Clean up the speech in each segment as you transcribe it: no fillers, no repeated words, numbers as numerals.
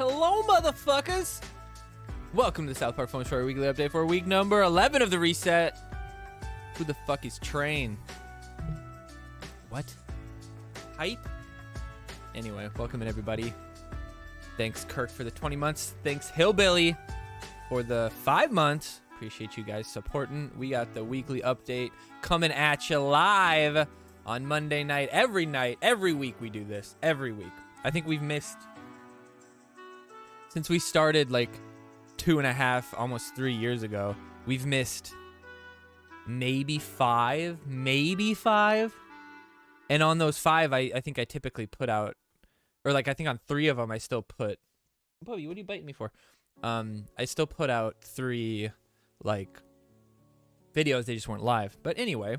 Hello, motherfuckers! Welcome to the South Park Phone Story Weekly Update for week number 11 of the reset. Who the fuck is Train? What? Hype? Anyway, welcome in, everybody. Thanks, Kirk, for the 20 months. Thanks, Hillbilly, for the 5 months. Appreciate you guys supporting. We got the weekly update coming at you live on Monday night. Every week we do this. Every week. I think we've missed, since we started like 2.5, almost 3 years ago, we've missed maybe five. And on those 5, I think I typically put out, or like I think on 3 of them I still put, Bubby, what are you biting me for? I still put out 3 like videos, they just weren't live. But anyway,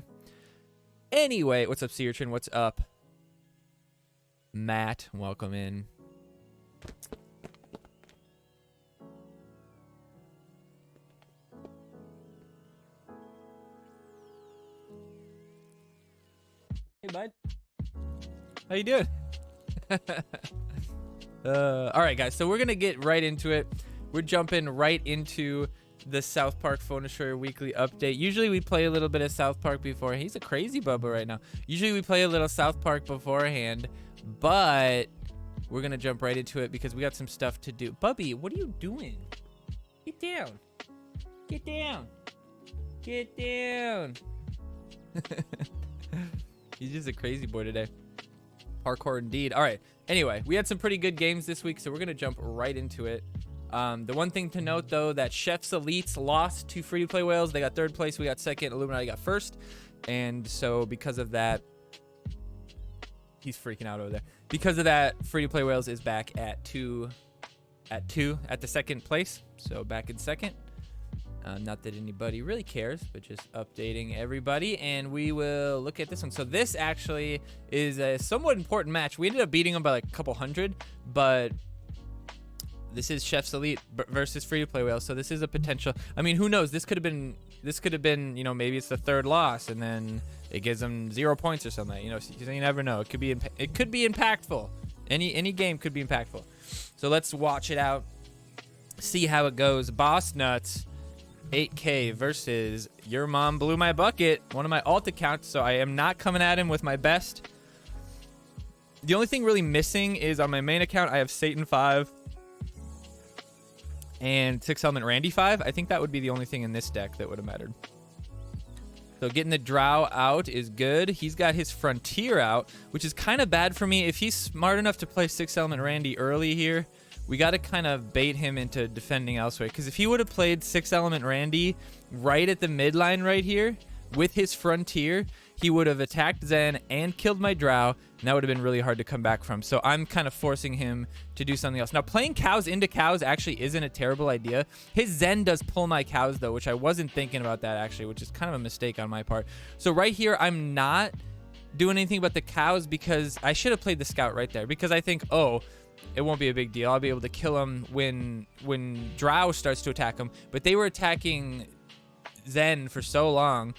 what's up, Searchin? What's up, Matt? Welcome in. Hey, bud. How you doing? All right, guys. So we're gonna get right into it. We're jumping right into the South Park Phone Story Weekly Update. Usually we play a little bit of South Park before. He's a crazy bubba right now. Usually we play a little South Park beforehand, but we're gonna jump right into it because we got some stuff to do. Bubby, what are you doing? Get down. Get down. Get down. He's just a crazy boy today. Parkour indeed. All right. Anyway, we had some pretty good games this week, so we're going to jump right into it. The one thing to note, though, that Chef's Elites lost to free-to-play whales. They got 3rd place. We got 2nd. Illuminati got 1st. And so because of that, he's freaking out over there. Because of that, free-to-play whales is back at the 2nd place. So back in 2nd. Not that anybody really cares, but just updating everybody. And we will look at this one. So this actually is a somewhat important match. We ended up beating them by like a couple hundred, but this is Chef's Elite versus Free-to-Play Whales. So this is a potential. I mean, who knows? This could have been, you know, maybe it's the 3rd loss, and then it gives them 0 points or something. You know, you never know. It could be impactful. Any game could be impactful. So let's watch it out. See how it goes. Boss Nuts 8K versus Your Mom Blew My Bucket, one of my alt accounts, so I am not coming at him with my best. The only thing really missing is on my main account, I have Satan 5 and 6 Element Randy 5. I think that would be the only thing in this deck that would have mattered. So getting the Drow out is good. He's got his Frontier out, which is kind of bad for me. If he's smart enough to play 6 Element Randy early here, we got to kind of bait him into defending elsewhere. Because if he would have played 6 Element Randy right at the midline right here with his Frontier, he would have attacked Zen and killed my Drow, and that would have been really hard to come back from. So I'm kind of forcing him to do something else. Now, playing cows into cows actually isn't a terrible idea. His Zen does pull my cows, though, which I wasn't thinking about that, actually, which is kind of a mistake on my part. So right here, I'm not doing anything about the cows because I should have played the Scout right there. Because I think, oh, it won't be a big deal. I'll be able to kill him when Drow starts to attack him. But they were attacking Zen for so long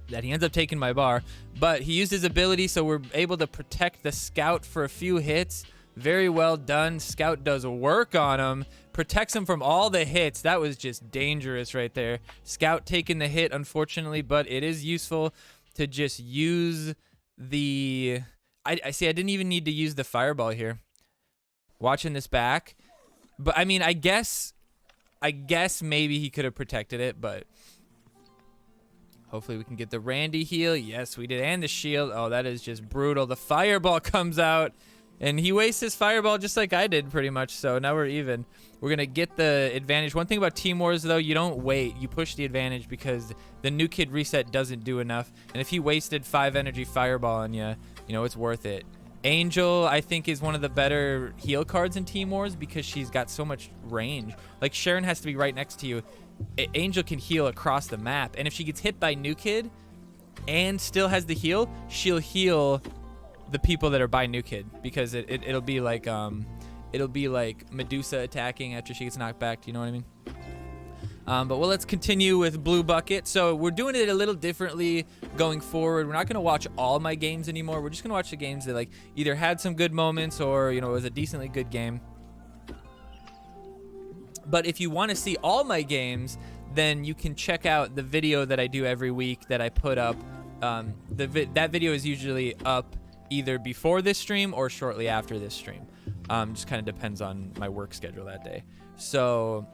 that he ends up taking my bar. But he used his ability, so we're able to protect the Scout for a few hits. Very well done. Scout does work on him. Protects him from all the hits. That was just dangerous right there. Scout taking the hit, unfortunately. But it is useful to just use the... I see, I didn't even need to use the Fireball here. Watching this back, but I mean, I guess maybe he could have protected it, but hopefully we can get the Randy heal. Yes, we did, and the shield. Oh, that is just brutal. The Fireball comes out, and he wastes his Fireball just like I did, pretty much. So now we're even. We're gonna get the advantage. One thing about Team Wars, though, you don't wait. You push the advantage because the new kid reset doesn't do enough, and if he wasted 5 energy Fireball on you, you know it's worth it. Angel, I think, is one of the better heal cards in Team Wars because she's got so much range. Like, Sharon has to be right next to you. Angel can heal across the map. And if she gets hit by New Kid and still has the heal, she'll heal the people that are by New Kid. Because it'll be like Medusa attacking after she gets knocked back. Do you know what I mean? But well, let's continue with Blue Bucket. So we're doing it a little differently going forward. We're not going to watch all my games anymore. We're just going to watch the games that like either had some good moments or, you know, it was a decently good game. But if you want to see all my games, then you can check out the video that I do every week that I put up. That video is usually up either before this stream or shortly after this stream. Just kind of depends on my work schedule that day. So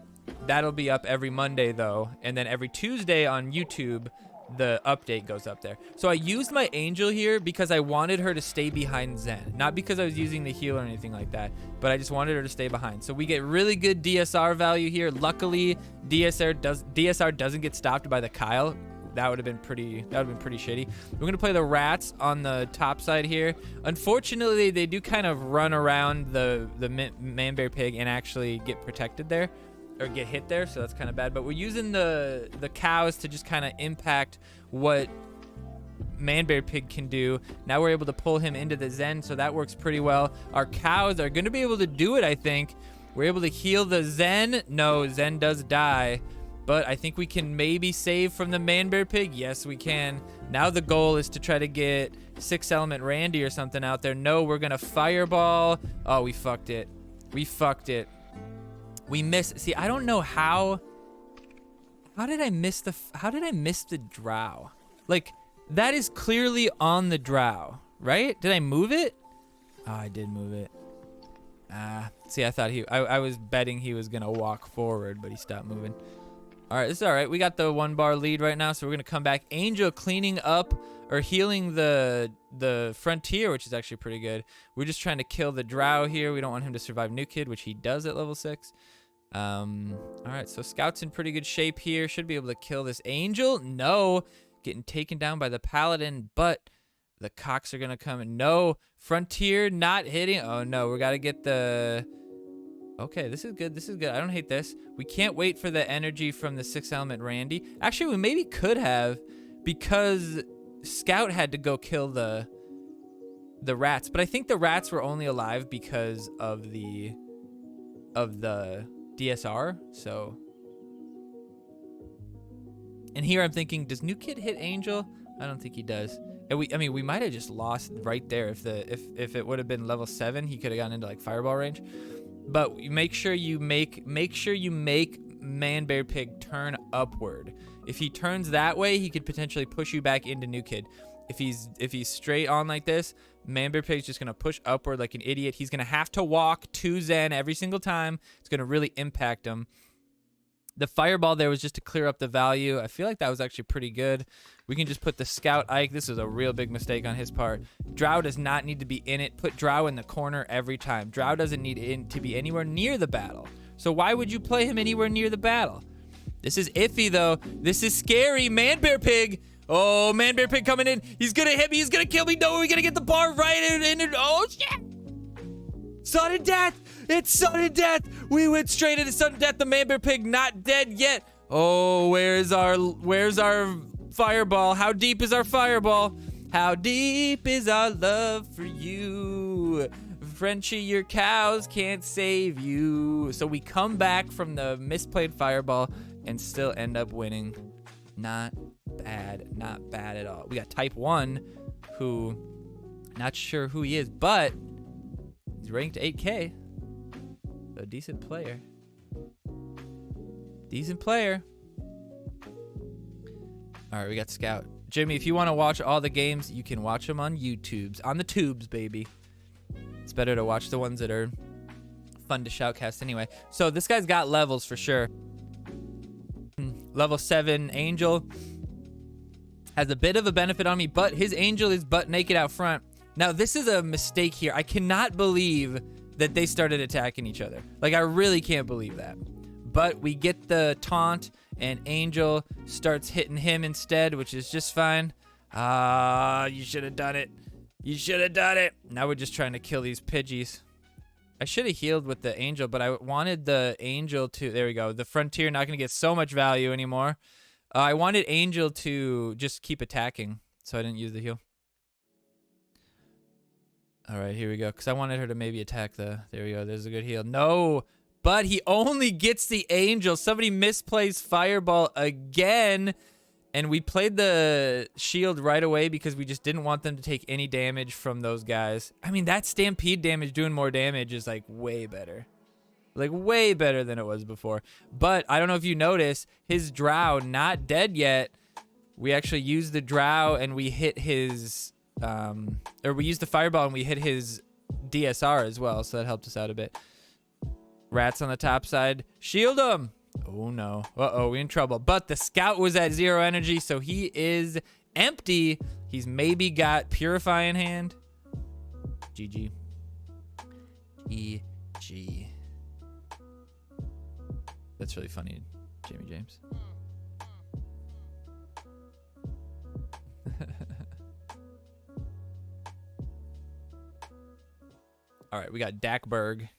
that'll be up every Monday though, and then every Tuesday on YouTube the update goes up there. So I used my Angel here because I wanted her to stay behind Zen, not because I was using the heal or anything like that, but I just wanted her to stay behind. So we get really good DSR value here. Luckily DSR doesn't get stopped by the Kyle. That would have been pretty shitty. We're gonna play the rats on the top side here. Unfortunately, they do kind of run around the man bear pig and actually get protected there, or get hit there, so that's kind of bad. But we're using the cows to just kind of impact what man bear pig can do. Now we're able to pull him into the Zen, so that works pretty well. Our cows are gonna be able to do it, I think. We're able to heal the Zen. No, Zen does die. But I think we can maybe save from the man bear pig. Yes, we can. Now the goal is to try to get 6 element Randy or something out there. No, we're gonna fireball. Oh, we fucked it. We fucked it. We missed. See, I don't know how did I miss the drow? Like, that is clearly on the drow, right? Did I move it? Oh, I did move it. See, I thought I was betting he was gonna walk forward, but he stopped moving. All right, this is all right. We got the 1 bar lead right now, so we're gonna come back. Angel cleaning up or healing the frontier, which is actually pretty good. We're just trying to kill the drow here. We don't want him to survive New Kid, which he does at level 6. All right, so Scout's in pretty good shape here. Should be able to kill this Angel. No, getting taken down by the Paladin, but the Cocks are gonna come in. No, Frontier not hitting. Oh no, we gotta get the... Okay, this is good. This is good. I don't hate this. We can't wait for the energy from the 6 element Randy. Actually, we maybe could have, because Scout had to go kill the rats. But I think the rats were only alive because of the DSR. So, and here I'm thinking, does New Kid hit Angel? I don't think he does. And we might have just lost right there. If it would have been level 7, he could have gotten into like fireball range. But make sure you make man bear pig turn upward. If he turns that way, he could potentially push you back into New Kid. If he's straight on like this, man bear pig's just gonna push upward like an idiot. He's gonna have to walk to Zen every single time. It's gonna really impact him. The fireball there was just to clear up the value. I feel like that was actually pretty good. We can just put the Scout Ike. This is a real big mistake on his part. Drow does not need to be in it. Put Drow in the corner every time. Drow doesn't need to be anywhere near the battle. So why would you play him anywhere near the battle? This is iffy though. This is scary. Man bear pig. Oh, man bear pig coming in. He's gonna hit me. He's gonna kill me. No, we're gonna get the bar right in. Oh shit. Sudden death. It's sudden death. We went straight into sudden death. The man bear pig not dead yet. Oh, where's our fireball? How deep is our fireball? How deep is our love for you? Frenchie, your cows can't save you. So we come back from the misplayed fireball and still end up winning. Not bad. Not bad at all. We got type 1, who, not sure who he is, but he's ranked 8K. A decent player. Decent player. All right, we got Scout. Jimmy, if you want to watch all the games, you can watch them on YouTube's. On the tubes, baby. It's better to watch the ones that are fun to shoutcast anyway. So this guy's got levels for sure. Level 7 Angel has a bit of a benefit on me, but his Angel is butt naked out front. Now, this is a mistake here. I cannot believe that they started attacking each other. Like, I really can't believe that. But we get the taunt, and Angel starts hitting him instead, which is just fine. You should have done it. You should have done it. Now we're just trying to kill these Pidgeys. I should have healed with the Angel, but I wanted the Angel to... There we go. The Frontier not going to get so much value anymore. I wanted Angel to just keep attacking, so I didn't use the heal. All right, here we go. Because I wanted her to maybe attack the... There we go. There's a good heal. No, but he only gets the Angel. Somebody misplays Fireball again. And we played the shield right away because we just didn't want them to take any damage from those guys. I mean, that Stampede damage doing more damage is like way better. Like, way better than it was before. But I don't know if you notice, his drow not dead yet. We actually used the drow and we hit his, or we used the fireball and we hit his DSR as well. So that helped us out a bit. Rats on the top side. Shield him. Oh, no. Uh-oh, we in trouble. But the scout was at 0 energy, so he is empty. He's maybe got Purify in hand. GG. GG. That's really funny, Jamie James. All right, we got Dakberg.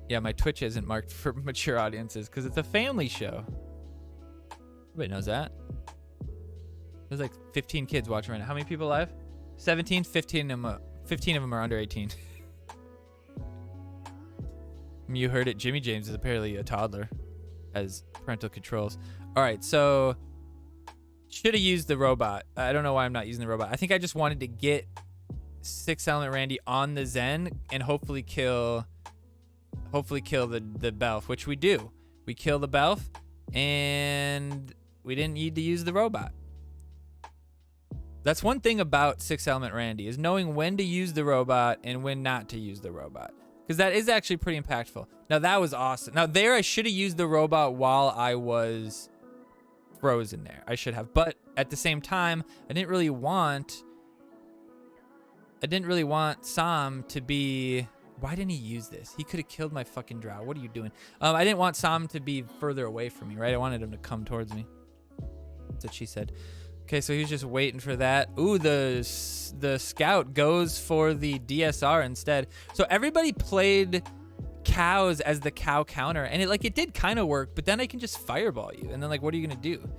Yeah, my Twitch isn't marked for mature audiences because it's a family show. Everybody knows that. There's like 15 kids watching right now. How many people live? 17, 15 of them are under 18. You heard it. Jimmy James is apparently a toddler. Has parental controls. All right, so should have used the robot. I don't know why I'm not using the robot. I think I just wanted to get 6 element Randy on the Zen and hopefully kill the Belf, which we do. We kill the Belf and we didn't need to use the robot. That's one thing about 6 element Randy, is knowing when to use the robot and when not to use the robot. Because that is actually pretty impactful. Now, that was awesome. Now, there, I should have used the robot while I was frozen there. I should have. But at the same time, I didn't really want Sam to be... Why didn't he use this? He could have killed my fucking drow. What are you doing? I didn't want Sam to be further away from me, right? I wanted him to come towards me. That's what she said. Okay, so he was just waiting for that. Ooh, the scout goes for the DSR instead. So everybody played cows as the cow counter, and it did kind of work, but then I can just fireball you. And then, like, what are you going to do?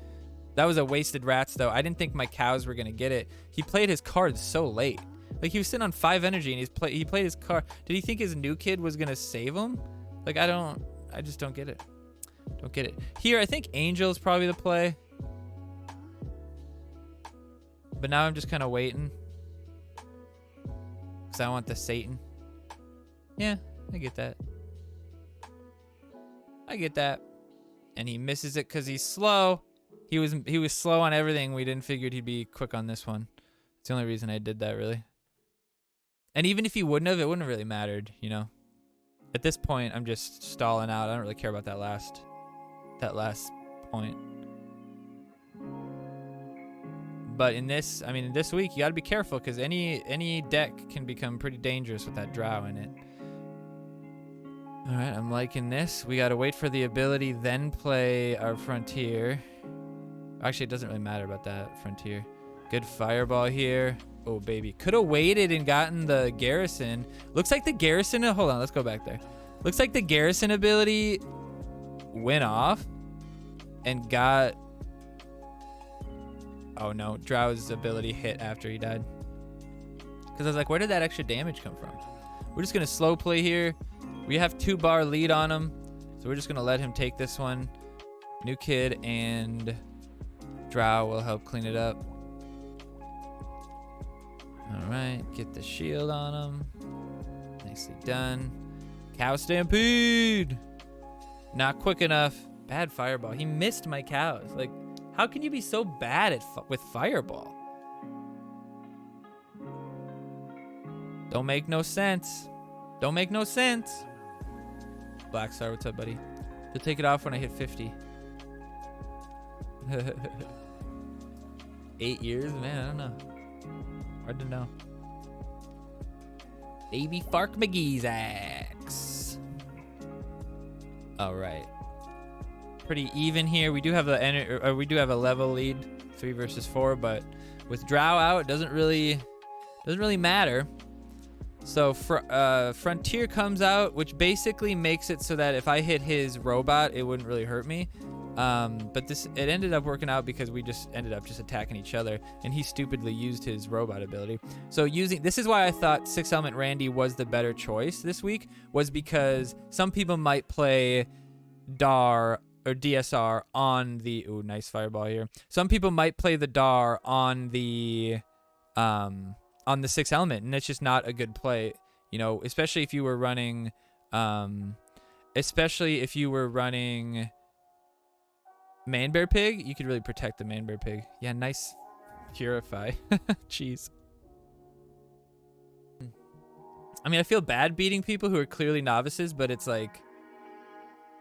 That was a wasted rats, though. I didn't think my cows were going to get it. He played his cards so late. Like, he was sitting on 5 energy, and he played his card. Did he think his new kid was going to save him? Like, I just don't get it. Don't get it. Here, I think Angel is probably the play. But now I'm just kind of waiting. Because I want the Satan. Yeah, I get that. I get that. And he misses it because he's slow. He was slow on everything. We didn't figure he'd be quick on this one. It's the only reason I did that, really. And even if he wouldn't have, it wouldn't have really mattered, you know? At this point, I'm just stalling out. I don't really care about that last point. But in this week, you got to be careful because any deck can become pretty dangerous with that drow in it. All right, I'm liking this. We got to wait for the ability, then play our frontier. Actually, it doesn't really matter about that frontier. Good fireball here. Oh, baby. Could have waited and gotten the garrison. Looks like the garrison... Hold on, let's go back there. Looks like the garrison ability went off and got... Oh, no. Drow's ability hit after he died. Because I was like, where did that extra damage come from? We're just going to slow play here. We have 2-bar lead on him. So we're just going to let him take this one. New kid and drow will help clean it up. All right. Get the shield on him. Nicely done. Cow stampede. Not quick enough. Bad fireball. He missed my cows. Like, how can you be so bad at with fireball? Don't make no sense. Don't make no sense. Black Star, what's up, buddy? To take it off when I hit 50. 8 years? Man, I don't know. Hard to know. Baby Fark McGee's axe. All right. Pretty even here. We do have a level lead, 3 versus 4, but with drow out, it doesn't really matter. So Frontier comes out, which basically makes it so that if I hit his robot, it wouldn't really hurt me. But it ended up working out because we just ended up just attacking each other, and he stupidly used his robot ability. So this is why I thought 6 element Randy was the better choice this week, was because some people might play Dar or DSR on the... Ooh, nice fireball here. Some people might play the Dar on the 6 element, and it's just not a good play. You know, especially if you were running Man Bear Pig, you could really protect the Man Bear Pig. Yeah, nice Purify. Jeez. I mean, I feel bad beating people who are clearly novices, but it's like,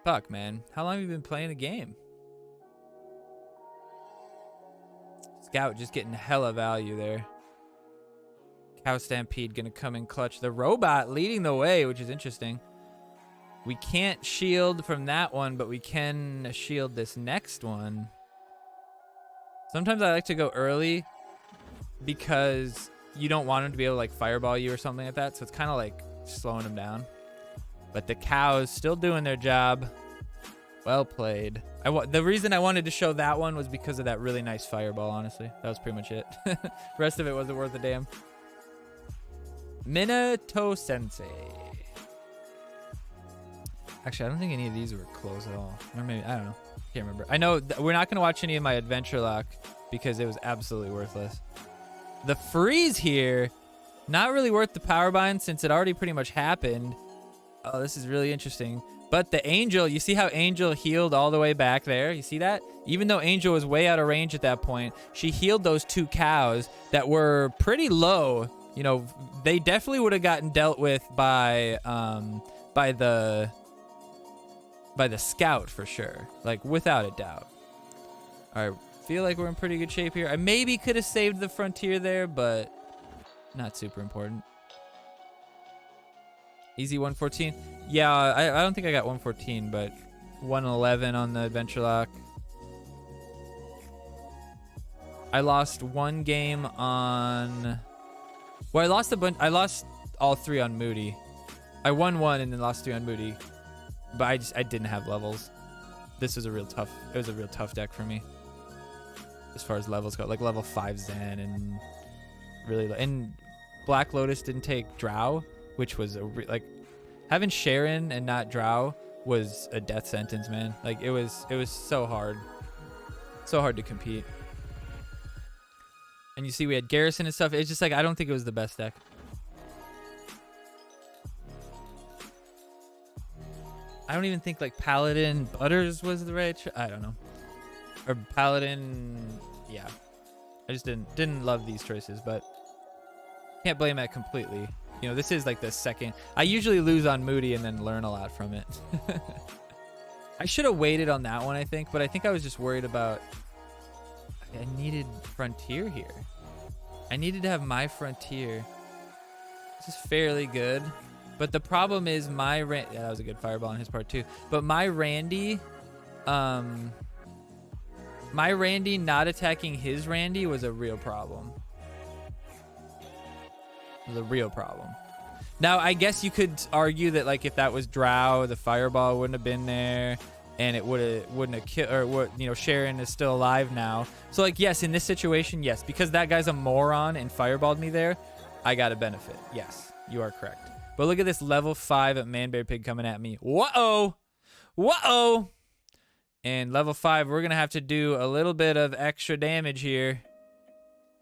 fuck, man. How long have you been playing the game? Scout just getting hella value there. Cow Stampede gonna come in clutch. The robot leading the way, which is interesting. We can't shield from that one, but we can shield this next one. Sometimes I like to go early because you don't want him to be able to like fireball you or something like that. So it's kind of like slowing him down. But the cows still doing their job. Well played. The reason I wanted to show that one was because of that really nice fireball, honestly. That was pretty much it. Rest of it wasn't worth a damn. Minato Sensei. Actually, I don't think any of these were close at all. Or maybe, I don't know. Can't remember. I know we're not going to watch any of my Adventure Lock because it was absolutely worthless. The freeze here, not really worth the power bind since it already pretty much happened. Oh, this is really interesting. But the Angel, you see how Angel healed all the way back there? You see that? Even though Angel was way out of range at that point, she healed those two cows that were pretty low. You know, they definitely would have gotten dealt with by the Scout for sure. Like, without a doubt. All right, feel like we're in pretty good shape here. I maybe could have saved the Frontier there, but not super important. Easy 114. Yeah, I don't think I got 114, but 111 on the Adventure Lock. I lost one game on... Well, I lost a bunch. I lost all three on Moody. I won one and then lost three on Moody. But I didn't have levels. This was a real tough... It was a real tough deck for me. As far as levels go. Like level 5 Zen and... Really... And Black Lotus didn't take Drow, which was like... Having Sharon and not Drow was a death sentence, man. Like, it was so hard. So hard to compete. And you see we had Garrison and stuff. It's just like, I don't think it was the best deck. I don't even think like Paladin Butters was the right I don't know. Or Paladin, yeah. I just didn't love these choices, but can't blame that completely. You know, this is like the second. I usually lose on Moody and then learn a lot from it. I should have waited on that one, I think, but I think I was just worried about... I needed Frontier here. I needed to have my Frontier. This is fairly good. But the problem is my... Yeah, that was a good fireball on his part too. But my Randy... my Randy not attacking his Randy was a real problem. It was a real problem. Now, I guess you could argue that, like, if that was Drow, the fireball wouldn't have been there, and it wouldn't have killed, or what, you know, Sharon is still alive now. So, like, yes, in this situation, yes, because that guy's a moron and fireballed me there, I got a benefit. Yes, you are correct. But look at this level 5 at Man Bear Pig coming at me. Whoa, whoa, and level 5, we're gonna have to do a little bit of extra damage here.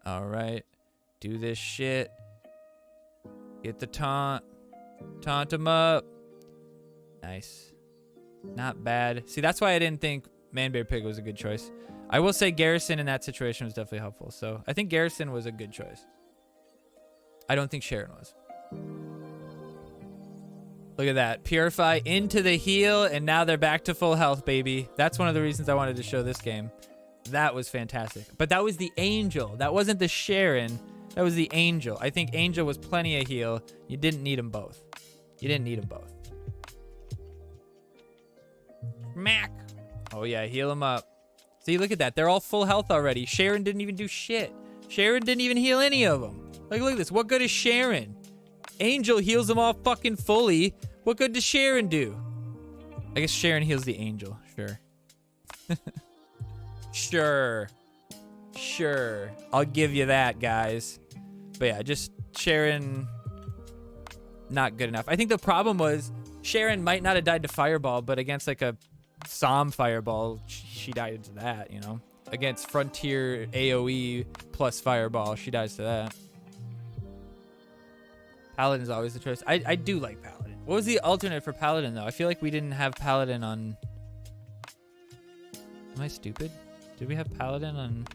All right, do this shit. Get the taunt. Taunt him up. Nice. Not bad. See, that's why I didn't think Man Bear Pig was a good choice. I will say Garrison in that situation was definitely helpful. So I think Garrison was a good choice. I don't think Sharon was. Look at that. Purify into the heal, and now they're back to full health, baby. That's one of the reasons I wanted to show this game. That was fantastic. But that was the Angel. That wasn't the Sharon. That was the Angel. I think Angel was plenty of heal. You didn't need them both. You didn't need them both. Mac. Oh, yeah. Heal them up. See, look at that. They're all full health already. Sharon didn't even do shit. Sharon didn't even heal any of them. Like, look at this. What good is Sharon? Angel heals them all fucking fully. What good does Sharon do? I guess Sharon heals the Angel. Sure. Sure. Sure. I'll give you that, guys. But yeah, just Sharon, not good enough. I think the problem was Sharon might not have died to Fireball, but against like a Psalm Fireball, she died to that, you know? Against Frontier AoE plus Fireball, she dies to that. Paladin's always the choice. I do like Paladin. What was the alternate for Paladin, though? I feel like we didn't have Paladin on... Am I stupid? Did we have Paladin on...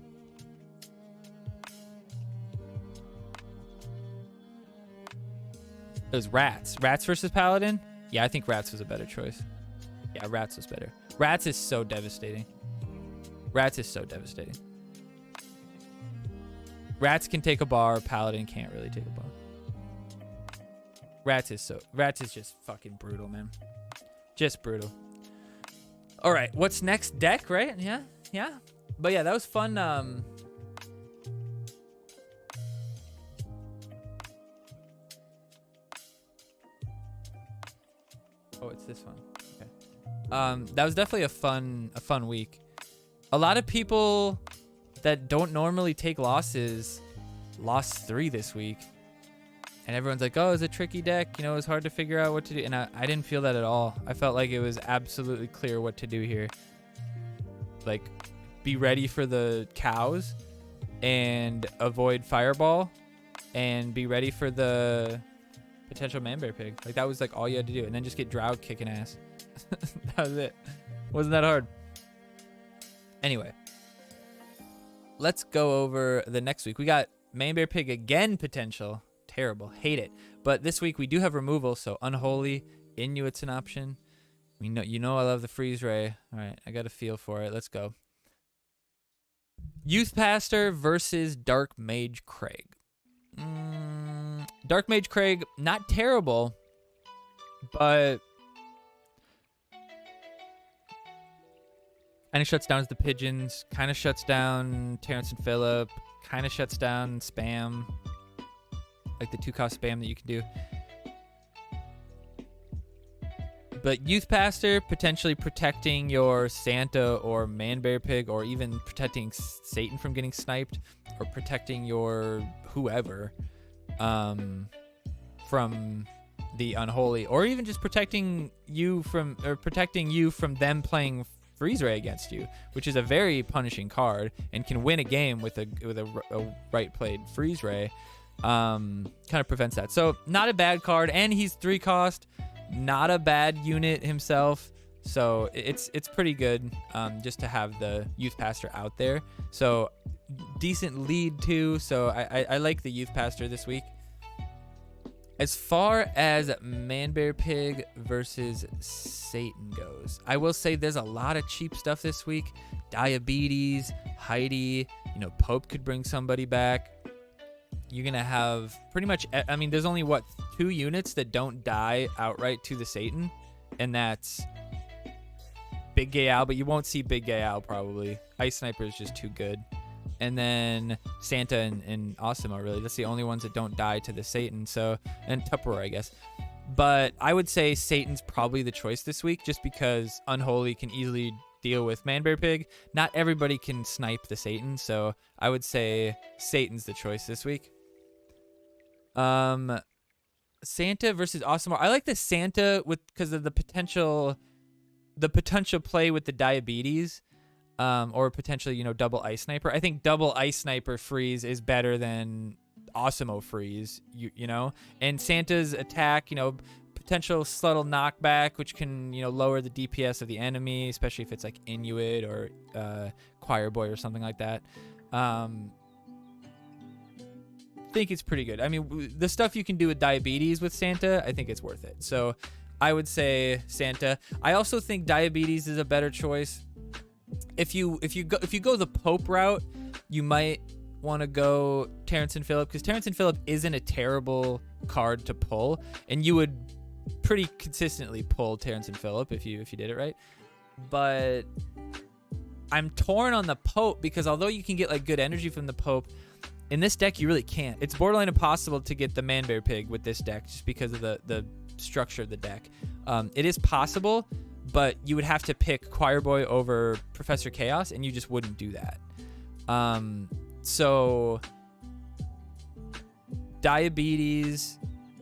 It was Rats. Rats versus Paladin? Yeah, I think Rats was a better choice. Yeah, Rats was better. Rats is so devastating. Rats is so devastating. Rats can take a bar. Paladin can't really take a bar. Rats is just fucking brutal, man. Just brutal. All right, what's next? Deck, right? Yeah. But yeah, that was fun. Oh, it's this one. Okay. That was definitely a fun week. A lot of people that don't normally take losses lost 3 this week. And everyone's like, oh, it's a tricky deck. You know, it was hard to figure out what to do. And I didn't feel that at all. I felt like it was absolutely clear what to do here. Like, be ready for the cows and avoid fireball and be ready for the potential manbear pig. Like, that was like all you had to do. And then just get Drow kicking ass. That was it. Wasn't that hard. Anyway, let's go over the next week. We got manbear pig again potential. Terrible. Hate it. But this week we do have removal, so Unholy, Inuit's an option. You know I love the freeze ray. All right, I got a feel for it. Let's go. Youth Pastor versus Dark Mage Craig. Dark Mage Craig, not terrible, but kind of shuts down the pigeons, kind of shuts down Terrence and Phillip, kind of shuts down spam. Like the 2-cost spam that you can do. But Youth Pastor, potentially protecting your Santa or Manbear Pig, or even protecting Satan from getting sniped, or protecting your whoever from the Unholy, or even just protecting you from them playing Freeze Ray against you, which is a very punishing card and can win a game with a right played Freeze Ray. Kind of prevents that. So not a bad card, and he's 3 cost, not a bad unit himself. So it's pretty good just to have the Youth Pastor out there. So decent lead too. So I like the Youth Pastor this week. As far as Manbear Pig versus Satan goes, I will say there's a lot of cheap stuff this week. Diabetes, Heidi, Pope could bring somebody back. You're going to have pretty much, I mean, there's only, 2 units that don't die outright to the Satan, and that's Big Gay Al, but you won't see Big Gay Al probably. Ice Sniper is just too good. And then Santa and Osimo, really. That's the only ones that don't die to the Satan, so, and Tupperware, I guess. But I would say Satan's probably the choice this week, just because Unholy can easily deal with Manbear Pig. Not everybody can snipe the Satan, so I would say Satan's the choice this week. Santa versus Osimo. I like the Santa because of the potential play with the diabetes, or potentially double Ice Sniper. I think double Ice Sniper freeze is better than Osimo freeze. You know, and Santa's attack, potential subtle knockback, which can lower the DPS of the enemy, especially if it's like Inuit or Choir Boy or something like that. Think it's pretty good. I mean, the stuff you can do with diabetes with Santa, I think it's worth it. So I would say Santa. I also think diabetes is a better choice. If you go the Pope route, you might want to go Terrence and Phillip, because Terrence and Phillip isn't a terrible card to pull, and you would pretty consistently pull Terrence and Phillip if you did it right. But I'm torn on the Pope, because although you can get like good energy from the Pope, in this deck you really can't. It's borderline impossible to get the Manbear Pig with this deck, just because of the structure of the deck. It is possible, but you would have to pick Choir Boy over Professor Chaos, and you just wouldn't do that. So diabetes,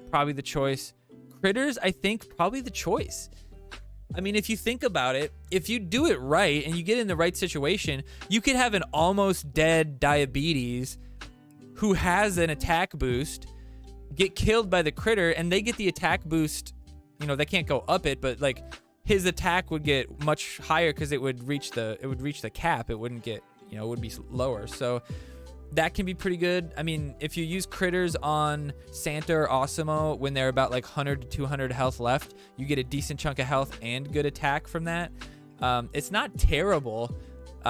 probably the choice. Critters, I think, probably the choice. I mean, if you think about it, if you do it right and you get in the right situation, you could have an almost dead diabetes who has an attack boost get killed by the critter, and they get the attack boost. You know, they can't go up it, but like his attack would get much higher because it would reach the cap. It wouldn't get, you know, it would be lower. So that can be pretty good. I mean, if you use critters on Santa or Osimo when they're about like 100 to 200 health left, you get a decent chunk of health and good attack from that. It's not terrible.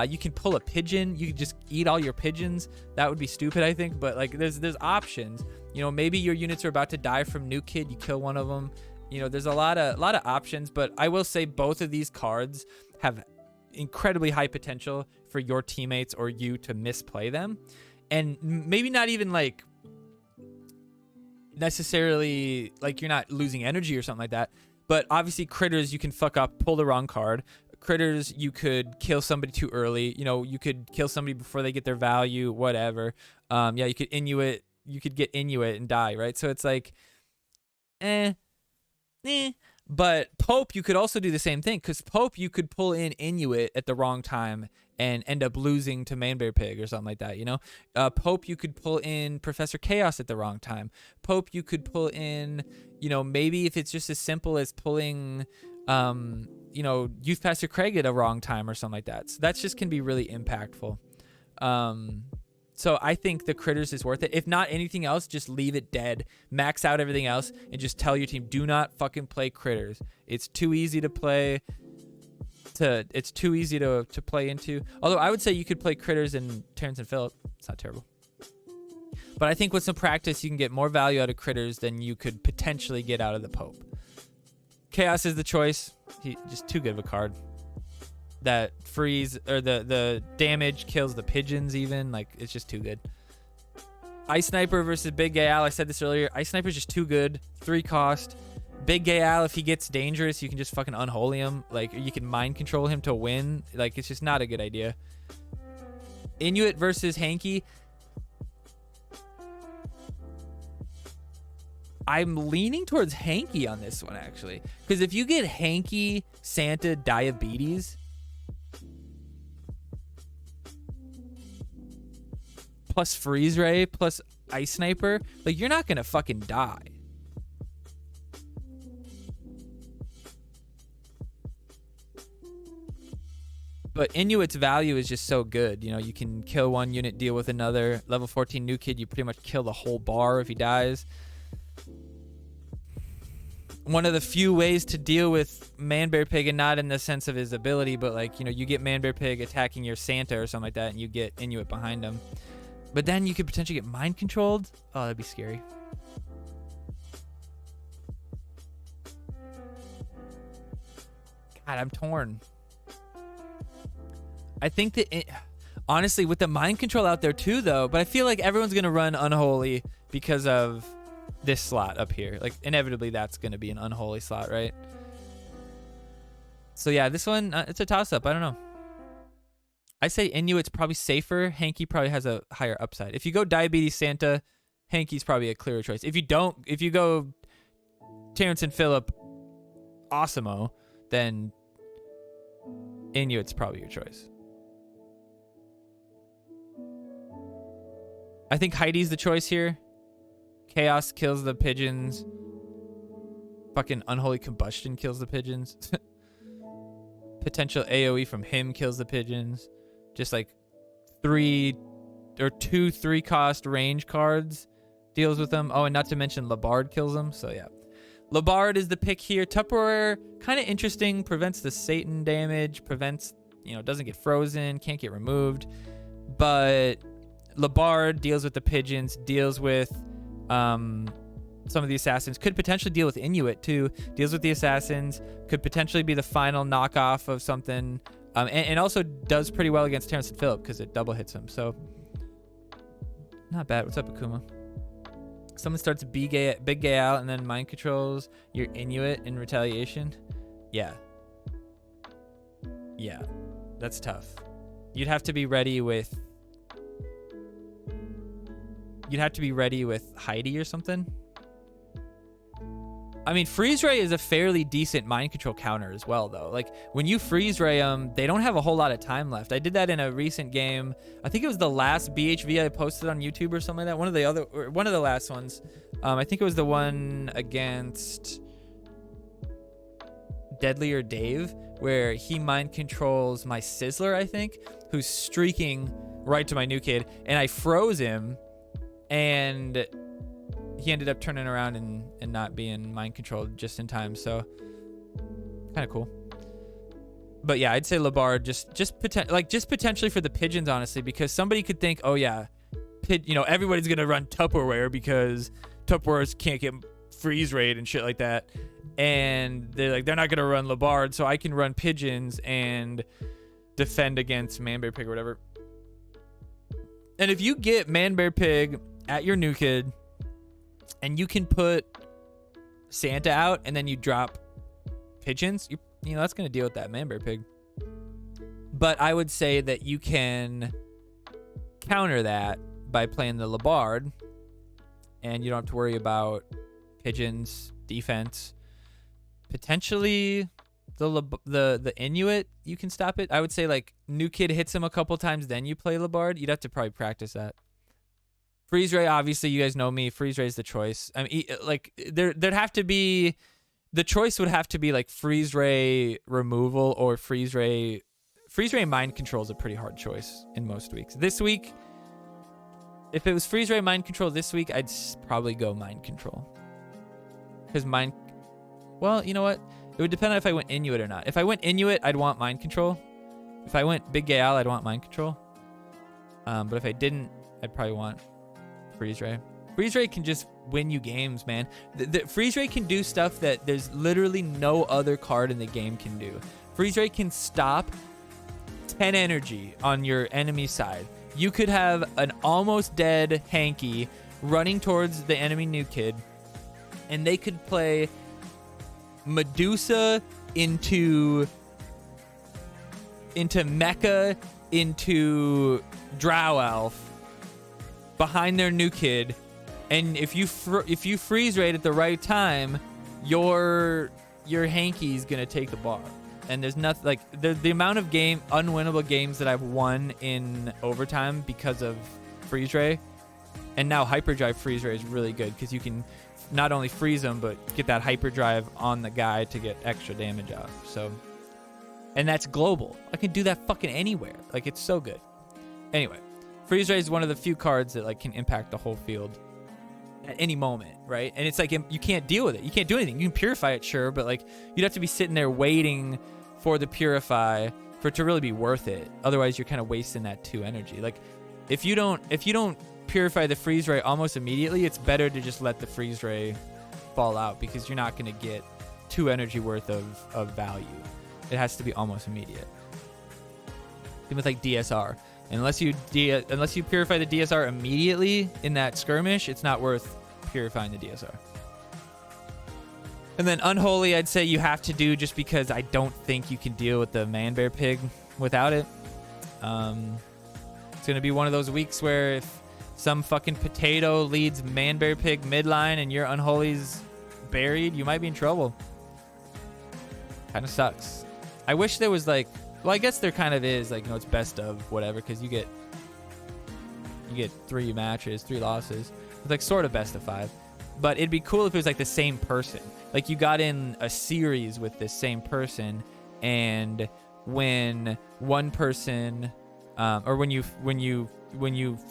You can pull a pigeon. You can just eat all your pigeons. That would be stupid, I think. But like, there's options. You know, maybe your units are about to die from New Kid. You kill one of them. You know, there's a lot of options. But I will say both of these cards have incredibly high potential for your teammates or you to misplay them, and maybe not even like necessarily like you're not losing energy or something like that. But obviously, critters you can fuck up, pull the wrong card. Critters, you could kill somebody too early. You know, you could kill somebody before they get their value, whatever. Yeah, you could Inuit. You could get Inuit and die, right? So it's like, But Pope, you could also do the same thing, because Pope, you could pull in Inuit at the wrong time and end up losing to Manbear Pig or something like that, you know? Pope, you could pull in Professor Chaos at the wrong time. Pope, you could pull in, you know, maybe if it's just as simple as pulling, you know, Youth Pastor Craig at a wrong time or something like that. So that's just can be really impactful. So I think the critters is worth it. If not anything else, just leave it dead. Max out everything else and just tell your team, do not fucking play critters. It's too easy to play. It's too easy to play into. Although I would say you could play critters in Terrence and Phillip. It's not terrible. But I think with some practice, you can get more value out of critters than you could potentially get out of the Pope. Chaos is the choice. He just too good of a card. That freeze or the damage kills the pigeons even. Like, it's just too good. Ice Sniper versus Big Gay Al. I said this earlier. Ice Sniper is just too good. 3 cost. Big Gay Al, if he gets dangerous, you can just fucking unholy him. Like, you can mind control him to win. Like, it's just not a good idea. Inuit versus Hanky. I'm leaning towards Hanky on this one, actually. Because if you get Hanky, Santa, Diabetes, plus Freeze Ray, plus Ice Sniper, like, you're not going to fucking die. But Inuit's value is just so good. You know, you can kill one unit, deal with another. Level 14 New Kid, you pretty much kill the whole bar if he dies. One of the few ways to deal with Manbear Pig, and not in the sense of his ability, but like, you know, you get Manbear Pig attacking your Santa or something like that, and you get Inuit behind him. But then you could potentially get mind controlled. Oh, that'd be scary. God, I'm torn. I think that, honestly, with the mind control out there too, though, but I feel like everyone's going to run Unholy because of this slot up here. Like, inevitably, that's going to be an Unholy slot, right? So, yeah, this one, it's a toss-up. I don't know. I say Inuit's probably safer. Hanky probably has a higher upside. If you go Diabetes Santa, Hanky's probably a clearer choice. If you go Terrence and Phillip Osimo, then Inuit's probably your choice. I think Heidi's the choice here. Chaos kills the pigeons. Fucking Unholy Combustion kills the pigeons. Potential AoE from him kills the pigeons. Just like 2 3-cost range cards deals with them. Oh, and not to mention Labard kills them. So yeah, Labard is the pick here. Tupperware, kind of interesting. Prevents the Satan damage. Prevents, you know, doesn't get frozen. Can't get removed. But Labard deals with the pigeons. Deals with some of the assassins. Could potentially deal with Inuit too. Deals with the assassins. Could potentially be the final knockoff of something. And also does pretty well against Terrence and Phillip because it double hits him. So, not bad. What's up, Akuma? Someone starts Big Gay out and then mind controls your Inuit in retaliation. Yeah. Yeah. That's tough. You'd have to be ready with Heidi or something. I mean, Freeze Ray is a fairly decent mind control counter as well, though. Like, when you Freeze Ray them, they don't have a whole lot of time left. I did that in a recent game. I think it was the last BHV I posted on YouTube or something like that. One of the last ones. I think it was the one against Deadlier Dave, where he mind controls my Sizzler, I think, who's streaking right to my new kid, and I froze him, and he ended up turning around and not being mind controlled just in time. So kind of cool. But yeah, I'd say Labard just potentially for the pigeons, honestly, because somebody could think, oh yeah, everybody's gonna run Tupperware because Tupperwares can't get freeze rate and shit like that, and they're not gonna run Labard, so I can run pigeons and defend against Manbear Pig or whatever. And if you get Manbear Pig at your new kid, and you can put Santa out, and then you drop pigeons, that's going to deal with that Manbear Pig. But I would say that you can counter that by playing the Labard, and you don't have to worry about pigeons, defense. Potentially the Inuit, you can stop it. I would say like new kid hits him a couple times, then you play Labard. You'd have to probably practice that. Freeze Ray, obviously, you guys know me. Freeze Ray is the choice. I mean, like there'd have to be, the choice would have to be like Freeze Ray removal or Freeze Ray. Freeze Ray mind control is a pretty hard choice in most weeks. This week, if it was Freeze Ray mind control this week, I'd probably go mind control. Because well, you know what? It would depend on if I went Inuit or not. If I went Inuit, I'd want mind control. If I went Big Gay Al, I'd want mind control. But if I didn't, I'd probably want Freeze Ray. Freeze Ray can just win you games, man. The Freeze Ray can do stuff that there's literally no other card in the game can do. Freeze Ray can stop 10 energy on your enemy side. You could have an almost dead Hanky running towards the enemy new kid, and they could play Medusa into Mecha into Drow Elf behind their new kid, and if you freeze rate at the right time, your Hanky's gonna take the bar. And there's nothing like the amount of unwinnable games that I've won in overtime because of freeze ray, and now hyperdrive freeze ray is really good because you can not only freeze them but get that hyperdrive on the guy to get extra damage out. So, and that's global. I can do that fucking anywhere. Like, it's so good. Anyway, freeze ray is one of the few cards that like can impact the whole field at any moment, right? And it's like you can't deal with it. You can't do anything. You can purify it, sure, but like you'd have to be sitting there waiting for the purify for it to really be worth it. Otherwise, you're kind of wasting that 2 energy. Like if you don't purify the freeze ray almost immediately, it's better to just let the freeze ray fall out because you're not going to get 2 energy worth of value. It has to be almost immediate. Same with like DSR. Unless you purify the DSR immediately in that skirmish, it's not worth purifying the DSR. And then Unholy, I'd say you have to do just because I don't think you can deal with the Manbear Pig without it. It's going to be one of those weeks where if some fucking potato leads Manbear Pig midline and your Unholy's buried, you might be in trouble. Kind of sucks. I wish there was like, well, I guess there kind of is, like, it's best of whatever, because you get 3 matches, 3 losses. It's like sort of best of 5. But it'd be cool if it was like the same person. Like you got in a series with this same person, and when one person, or when you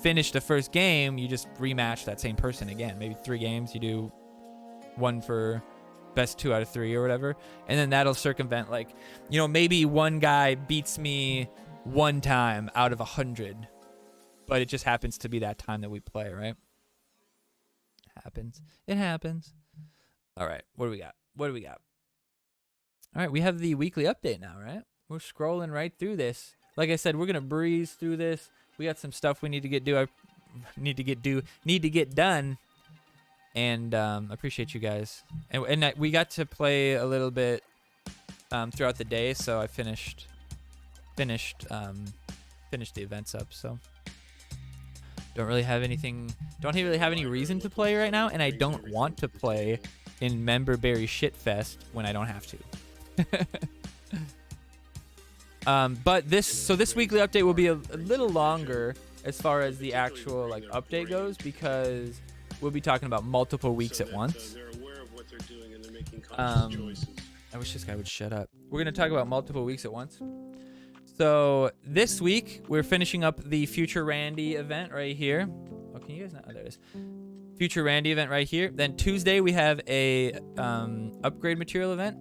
finish the first game, you just rematch that same person again. Maybe 3 games, you do 1 for best 2 out of 3 or whatever, and then that'll circumvent, like, maybe one guy beats me 1 time out of 100, but it just happens to be that time that we play, right? It happens. All right, what do we got? All right, we have the weekly update now, right? We're scrolling right through this. Like I said, we're gonna breeze through this. We got some stuff we need to get done. And appreciate you guys. And we got to play a little bit throughout the day, so I finished the events up. So don't really have any reason to play right now, and I don't want to play in Memberberry Shitfest when I don't have to. But this weekly update will be a little longer as far as the actual like update goes, because we'll be talking about multiple weeks at once. They're aware of what they're doing and they're making conscious choices. I wish this guy would shut up. We're going to talk about multiple weeks at once. So this week, we're finishing up the Future Randy event right here. Oh, can you guys not? Oh, there it is. Future Randy event right here. Then Tuesday, we have a upgrade material event.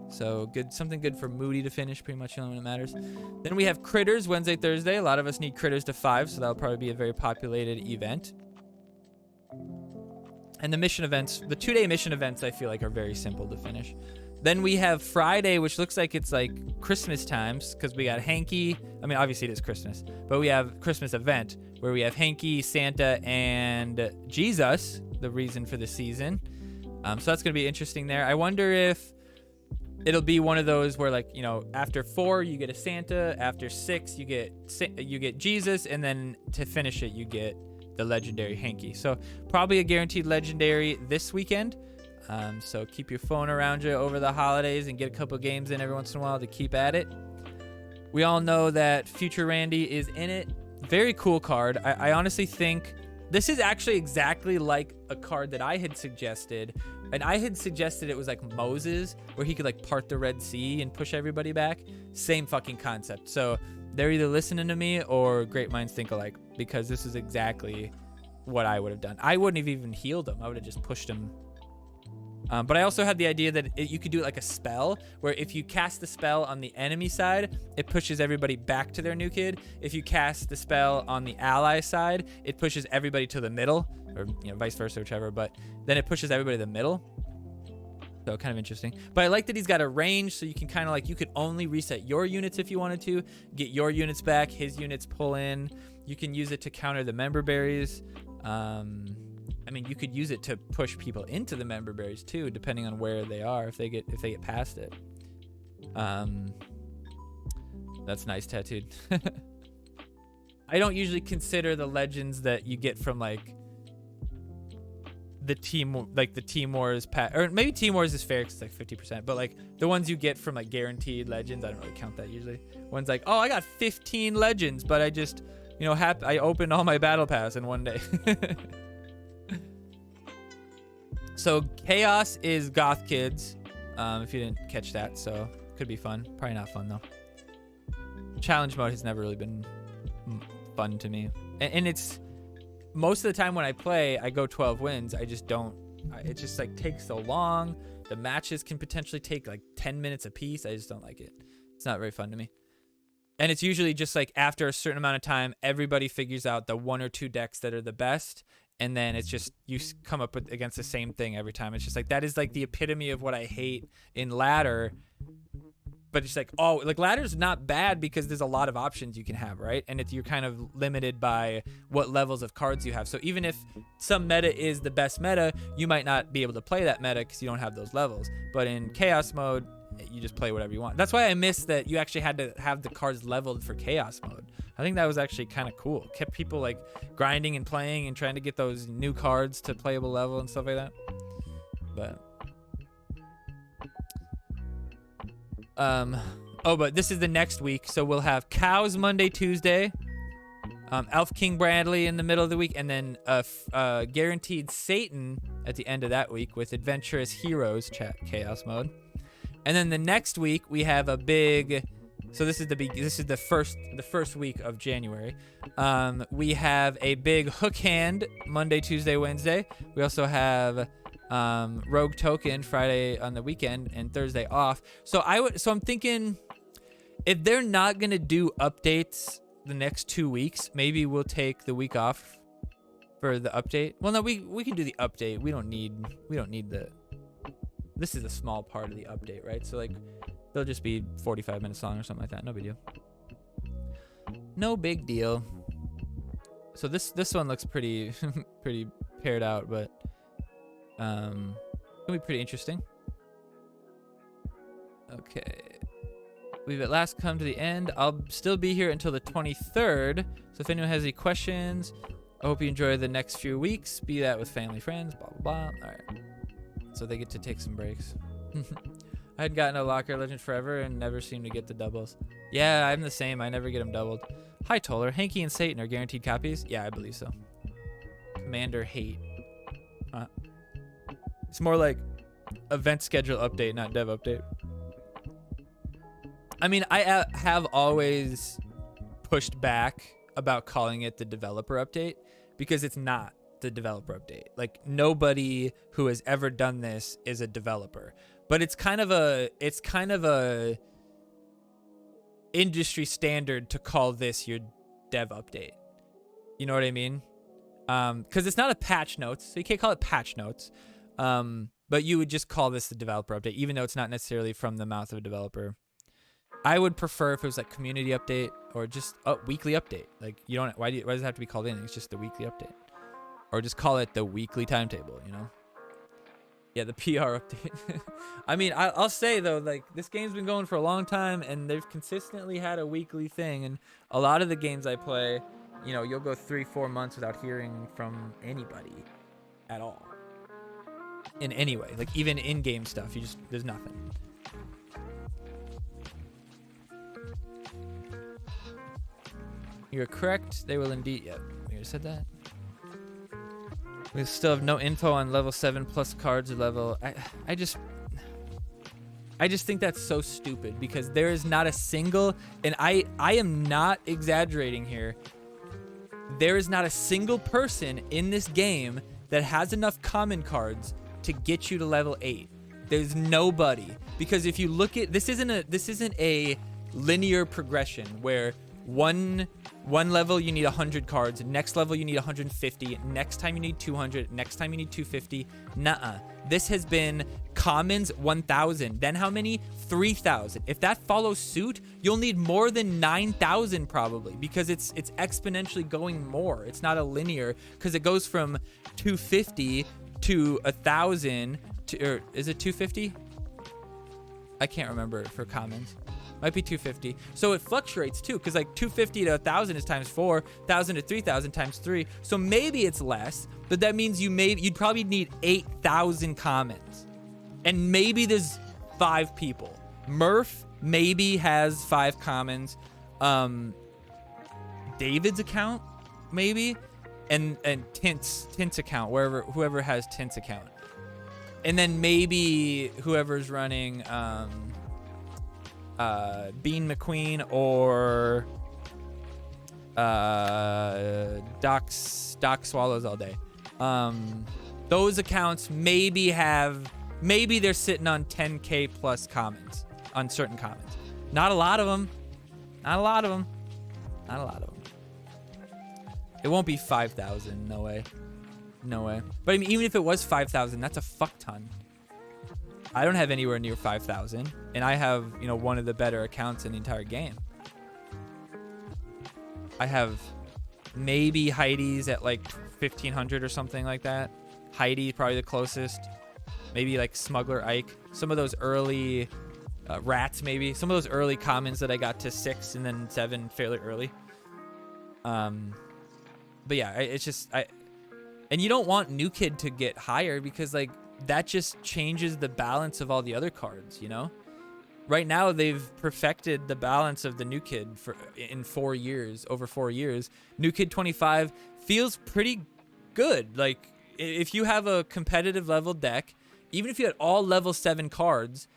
So good, something good for Moody to finish, pretty much the only one that matters. Then we have Critters Wednesday, Thursday. A lot of us need Critters to 5, so that'll probably be a very populated event. And the mission events, the 2-day mission events, I feel like are very simple to finish. Then we have Friday, which looks like it's like Christmas times, because we got Hanky. I mean, obviously it is Christmas, but we have Christmas event where we have Hanky, Santa, and Jesus, the reason for the season. So that's going to be interesting there. I wonder if it'll be one of those where, like, you know, after 4 you get a Santa, after 6 you get Jesus, and then to finish it you get the legendary Hanky. So probably a guaranteed legendary this weekend. So keep your phone around you over the holidays and get a couple games in every once in a while to keep at it. We all know that Future Randy is in it. Very cool card. I honestly think this is actually exactly like a card that I had suggested. And I had suggested it was like Moses, where he could like part the Red Sea and push everybody back. Same fucking concept. So they're either listening to me or great minds think alike, because this is exactly what I would have done. I wouldn't have even healed him. I would have just pushed him. But I also had the idea that you could do it like a spell, where if you cast the spell on the enemy side, it pushes everybody back to their new kid. If you cast the spell on the ally side, it pushes everybody to the middle, or vice versa, whichever. But then it pushes everybody to the middle. So kind of interesting. But I like that he's got a range, so you can kind of like, you could only reset your units if you wanted to, get your units back, his units pull in. You can use it to counter the member berries. I mean, you could use it to push people into the member berries too, depending on where they are, if they get past it. That's nice tattooed. I don't usually consider the legends that you get from like the team wars or maybe team wars is fair because it's like 50%, but like the ones you get from like guaranteed legends, I don't really count that usually. One's like, oh, I got 15 legends, but I just I opened all my battle pass in one day. So Chaos is Goth Kids, if you didn't catch that, so could be fun. Probably not fun though. Challenge mode has never really been fun to me, and it's most of the time when I play, I go 12 wins. I just don't. It just like takes so long. The matches can potentially take like 10 minutes a piece. I just don't like it. It's not very fun to me. And it's usually just like after a certain amount of time, everybody figures out the 1 or 2 decks that are the best. And then it's just, you come up with against the same thing every time. It's just like, that is like the epitome of what I hate in ladder. But it's like, oh, like ladder's not bad because there's a lot of options you can have, right? And you're kind of limited by what levels of cards you have. So even if some meta is the best meta, you might not be able to play that meta because you don't have those levels. But in chaos mode, you just play whatever you want. That's why I miss that you actually had to have the cards leveled for chaos mode. I think that was actually kind of cool. Kept people like grinding and playing and trying to get those new cards to playable level and stuff like that. But but this is the next week, so we'll have Cows Monday, Tuesday, Elf King Bradley in the middle of the week, and then guaranteed Satan at the end of that week with Adventurous Heroes chaos mode. And then the next week we have a big, so this is the first week of January. We have a big Hook Hand Monday, Tuesday, Wednesday. We also have Rogue Token Friday on the weekend and Thursday off. So I'm thinking, if they're not gonna do updates the next 2 weeks, maybe we'll take the week off for the update. Well, no, we can do the update. We don't need the. This is a small part of the update, right? So like, they'll just be 45 minutes long or something like that. No big deal. No big deal. So this one looks pretty pretty paired out, but it'll be pretty interesting. Okay. We've at last come to the end. I'll still be here until the 23rd. So if anyone has any questions, I hope you enjoy the next few weeks. Be that with family, friends, blah, blah, blah. All right. So they get to take some breaks. I had gotten a Locker Legend forever and never seemed to get the doubles. Yeah, I'm the same. I never get them doubled. Hi, Toller. Hanky and Satan are guaranteed copies? Yeah, I believe so. Commander Hate. It's more like event schedule update, not dev update. I mean, I have always pushed back about calling it the developer update because it's not the developer update. Like, nobody who has ever done this is a developer, but it's kind of a industry standard to call this your dev update. You know what I mean? Because it's not a patch notes, so you can't call it patch notes. But you would just call this the developer update, even though it's not necessarily from the mouth of a developer. I would prefer if it was like community update or just a weekly update. Like, you don't, why does it have to be called anything? It's just the weekly update. Or just call it the weekly timetable, you know? Yeah, the PR update. I mean, I'll say though, like, this game's been going for a long time and they've consistently had a weekly thing. And a lot of the games I play, you know, you'll go 3-4 months without hearing from anybody at all. In any way, like even in-game stuff, there's nothing. You're correct. They will indeed. Yep. We already said that. We still have no info on level 7 plus cards or level. I just think that's so stupid because there is not a single, and I am not exaggerating here. There is not a single person in this game that has enough common cards to get you to level 8. There's nobody, because if you look at this isn't a linear progression where one level you need 100 cards, next level you need 150, next time you need 200, next time you need 250. Nuh-uh. This has been commons 1,000. Then how many? 3,000. If that follows suit, you'll need more than 9,000 probably, because it's exponentially going more. It's not a linear, because it goes from 250 to 1,000 to, or is it 250? I can't remember for commons. Might be 250. So it fluctuates too, because like 250 to 1,000 is times 4, 1,000 to 3,000 times 3. So maybe it's less, but that means you'd probably need 8,000 commons. And maybe there's 5 people. Murph maybe has 5 commons. David's account, maybe. And Tint's account, whoever has Tint's account. And then maybe whoever's running Bean McQueen or Doc Swallows All Day. Those accounts maybe they're sitting on 10k plus commons on certain commons. Not a lot of them. It won't be 5,000. No way. But I mean, even if it was 5,000, that's a fuck ton. I don't have anywhere near 5,000, and I have, you know, one of the better accounts in the entire game. I have maybe Heidi's at like 1,500 or something like that. Heidi probably the closest. Maybe like Smuggler Ike. Some of those early Rats, maybe. Some of those early commons that I got to 6 and then 7 fairly early. But yeah, it's just and you don't want New Kid to get higher because like that just changes the balance of all the other cards, you know? Right now they've perfected the balance of the New Kid in 4 years, over 4 years. New Kid 25 feels pretty good. Like if you have a competitive level deck, even if you had all level 7 cards,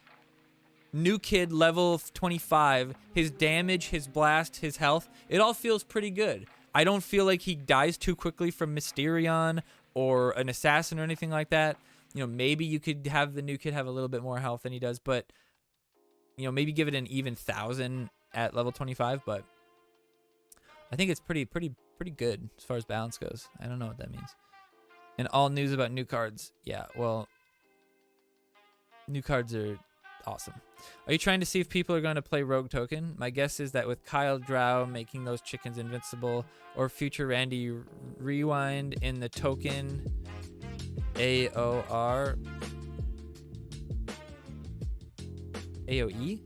New Kid level 25, his damage, his blast, his health, it all feels pretty good. I don't feel like he dies too quickly from Mysterion or an assassin or anything like that. You know, maybe you could have the New Kid have a little bit more health than he does, but you know, maybe give it an even 1,000 at level 25. But I think it's pretty good as far as balance goes. I don't know what that means. And all news about new cards. Yeah, well, new cards are awesome. Are you trying to see if people are going to play Rogue Token? My guess is that with Kyle Drow making those chickens invincible, or future Randy Rewind in the token AOE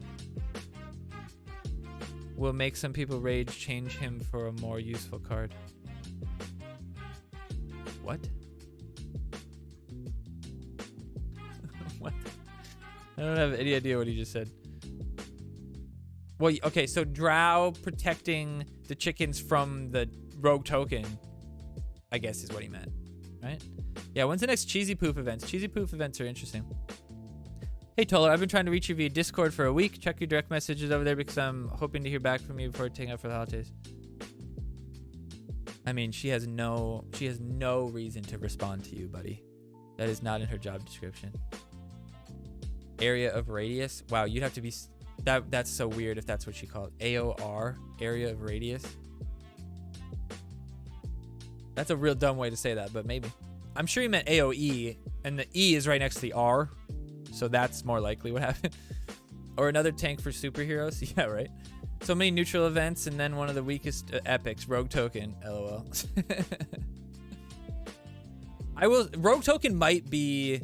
will make some people rage, change him for a more useful card. What? What? I don't have any idea what he just said. Well, okay, so Drow protecting the chickens from the Rogue Token, I guess is what he meant, right? Yeah, when's the next Cheesy Poof events? Cheesy Poof events are interesting. Hey, Toller, I've been trying to reach you via Discord for a week. Check your direct messages over there because I'm hoping to hear back from you before taking out for the holidays. I mean, she has no reason to respond to you, buddy. That is not in her job description. Area of radius. Wow, you'd have to be... That's so weird if that's what she called. AOR, area of radius. That's a real dumb way to say that, but maybe. I'm sure he meant AOE, and the E is right next to the R, so that's more likely what happened. Or another tank for superheroes. Yeah, right. So many neutral events, and then one of the weakest epics, Rogue Token. LOL. Rogue Token might be...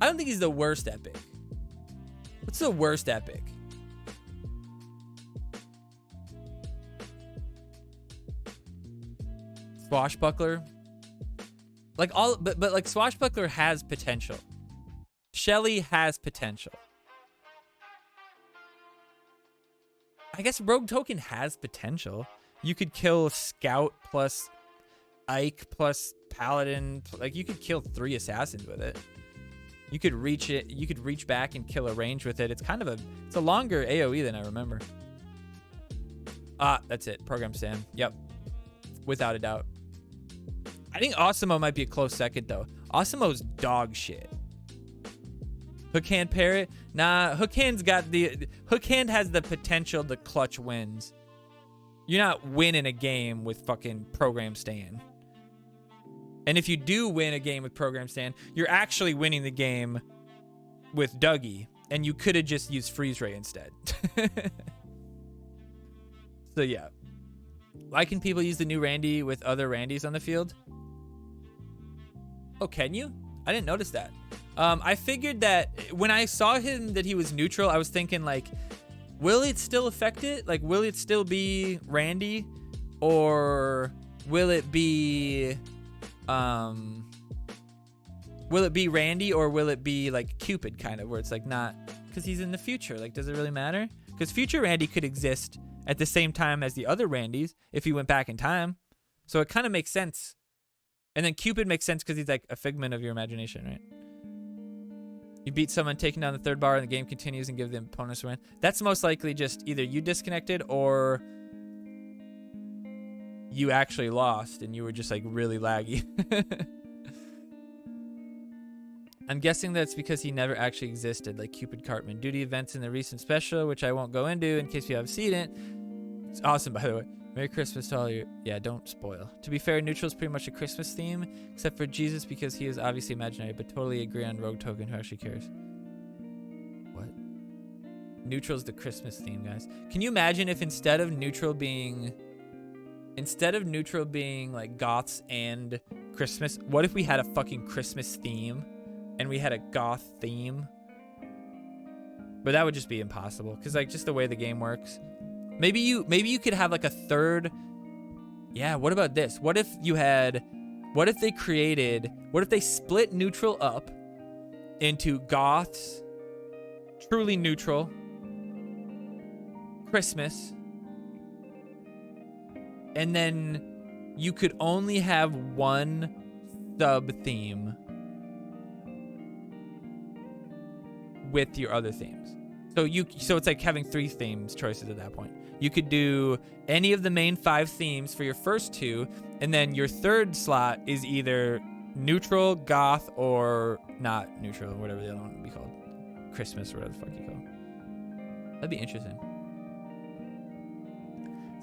I don't think he's the worst epic. What's the worst epic? Swashbuckler. Like but like Swashbuckler has potential. Shelly has potential. I guess Rogue Token has potential. You could kill Scout plus Ike plus Paladin. Like, you could kill 3 assassins with it. You could reach it. You could reach back and kill a range with it. It's kind of it's a longer AoE than I remember. That's it. Program Sam. Yep. Without a doubt. I think Osimo might be a close second, though. Osimo's dog shit. Hookhand Parrot? Nah, Hookhand has the potential to clutch wins. You're not winning a game with fucking Program Stan. And if you do win a game with Program Stan, you're actually winning the game with Dougie. And you could have just used Freeze Ray instead. So yeah. Why can people use the new Randy with other Randys on the field? Oh, can you? I didn't notice that. I figured that when I saw him that he was neutral, I was thinking, like, will it still affect it? Like, will it still be Randy? Or will it be Randy, or will it be like Cupid kind of, where it's like not, because he's in the future. Like, does it really matter? Because future Randy could exist at the same time as the other Randys if he went back in time. So it kind of makes sense. And then Cupid makes sense because he's like a figment of your imagination, right? You beat someone taking down the 3rd bar and the game continues and give the opponents a win. That's most likely just either you disconnected or you actually lost and you were just like really laggy. I'm guessing that's because he never actually existed, like Cupid Cartman. Duty events in the recent special, which I won't go into in case you haven't seen it. It's awesome, by the way. Merry Christmas to all you. Yeah, don't spoil. To be fair, neutral is pretty much a Christmas theme, except for Jesus because he is obviously imaginary, but totally agree on Rogue Token. Who actually cares? What? Neutral's the Christmas theme, guys. Can you imagine if instead of neutral being like goths and Christmas, what if we had a fucking Christmas theme and we had a goth theme? But that would just be impossible because like just the way the game works. Maybe you could have like a third. Yeah, what about this? What if they split neutral up into goths, truly neutral, Christmas, and then you could only have one sub theme with your other themes. So it's like having 3 themes choices at that point. You could do any of the main 5 themes for your first 2, and then your 3rd slot is either neutral, goth, or not neutral, whatever the other one would be called. Christmas, or whatever the fuck you call it. That'd be interesting.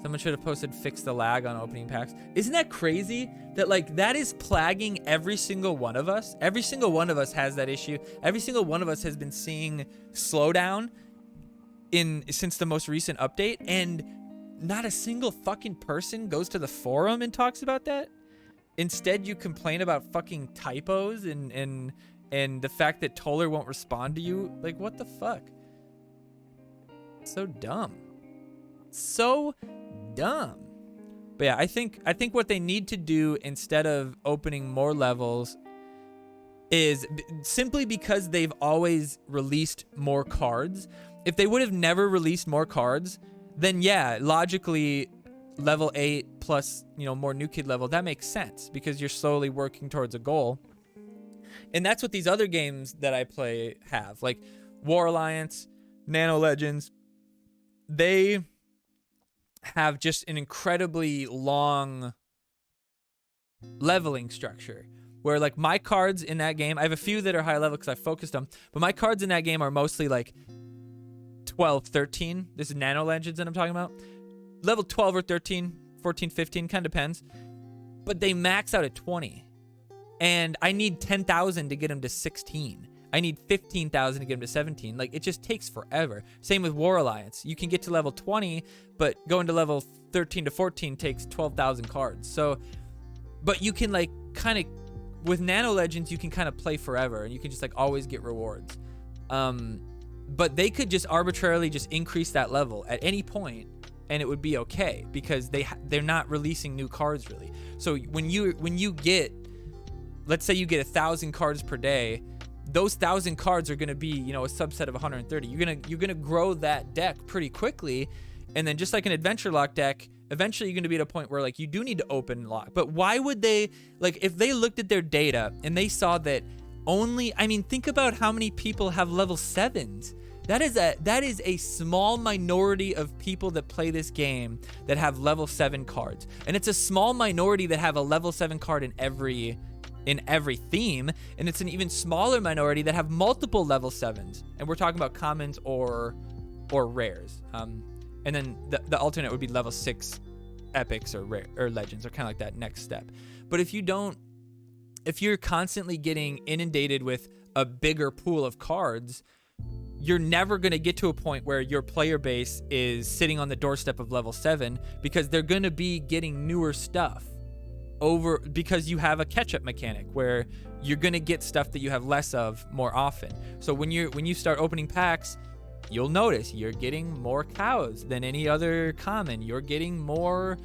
Someone should have posted fix the lag on opening packs. Isn't that crazy that like that is plaguing every single one of us? Every single one of us has that issue. Every single one of us has been seeing slowdown since the most recent update, and not a single fucking person goes to the forum and talks about that. Instead, you complain about fucking typos and the fact that Toller won't respond to you. Like, what the fuck? So dumb. So dumb. But yeah, I think what they need to do instead of opening more levels is simply because they've always released more cards. If they would have never released more cards, then yeah, logically level 8 plus, more new kid level, that makes sense because you're slowly working towards a goal. And that's what these other games that I play have. Like War Alliance, Nano Legends, they have just an incredibly long leveling structure where like my cards in that game, I have a few that are high level because I focused them, but my cards in that game are mostly like 12, 13. This is Nano Legends that I'm talking about. Level 12 or 13, 14, 15, kind of depends. But they max out at 20. And I need 10,000 to get them to 16. I need 15,000 to get them to 17. Like, it just takes forever. Same with War Alliance. You can get to level 20, but going to level 13 to 14 takes 12,000 cards. So, but you can like kind of, with Nano Legends, you can kind of play forever and you can just like always get rewards. But they could just arbitrarily just increase that level at any point and it would be okay because they're not releasing new cards really. So when you get, let's say you get 1,000 cards per day, those 1,000 cards are going to be, you know, a subset of 130. You're gonna grow that deck pretty quickly, and then just like an adventure lock deck, eventually you're going to be at a point where like you do need to open lock. But why would they, like, if they looked at their data and they saw that only, I mean, think about how many people have level 7s. That is a small minority of people that play this game that have level 7 cards, and it's a small minority that have a level 7 card in every theme, and it's an even smaller minority that have multiple level 7s, and we're talking about commons or rares. And then the alternate would be level 6 epics or rare or legends, or kind of like that next step. But if you're constantly getting inundated with a bigger pool of cards, you're never going to get to a point where your player base is sitting on the doorstep of level 7, because they're going to be getting newer stuff over, because you have a catch-up mechanic where you're going to get stuff that you have less of more often. So when you start opening packs, you'll notice you're getting more cows than any other common. You're getting more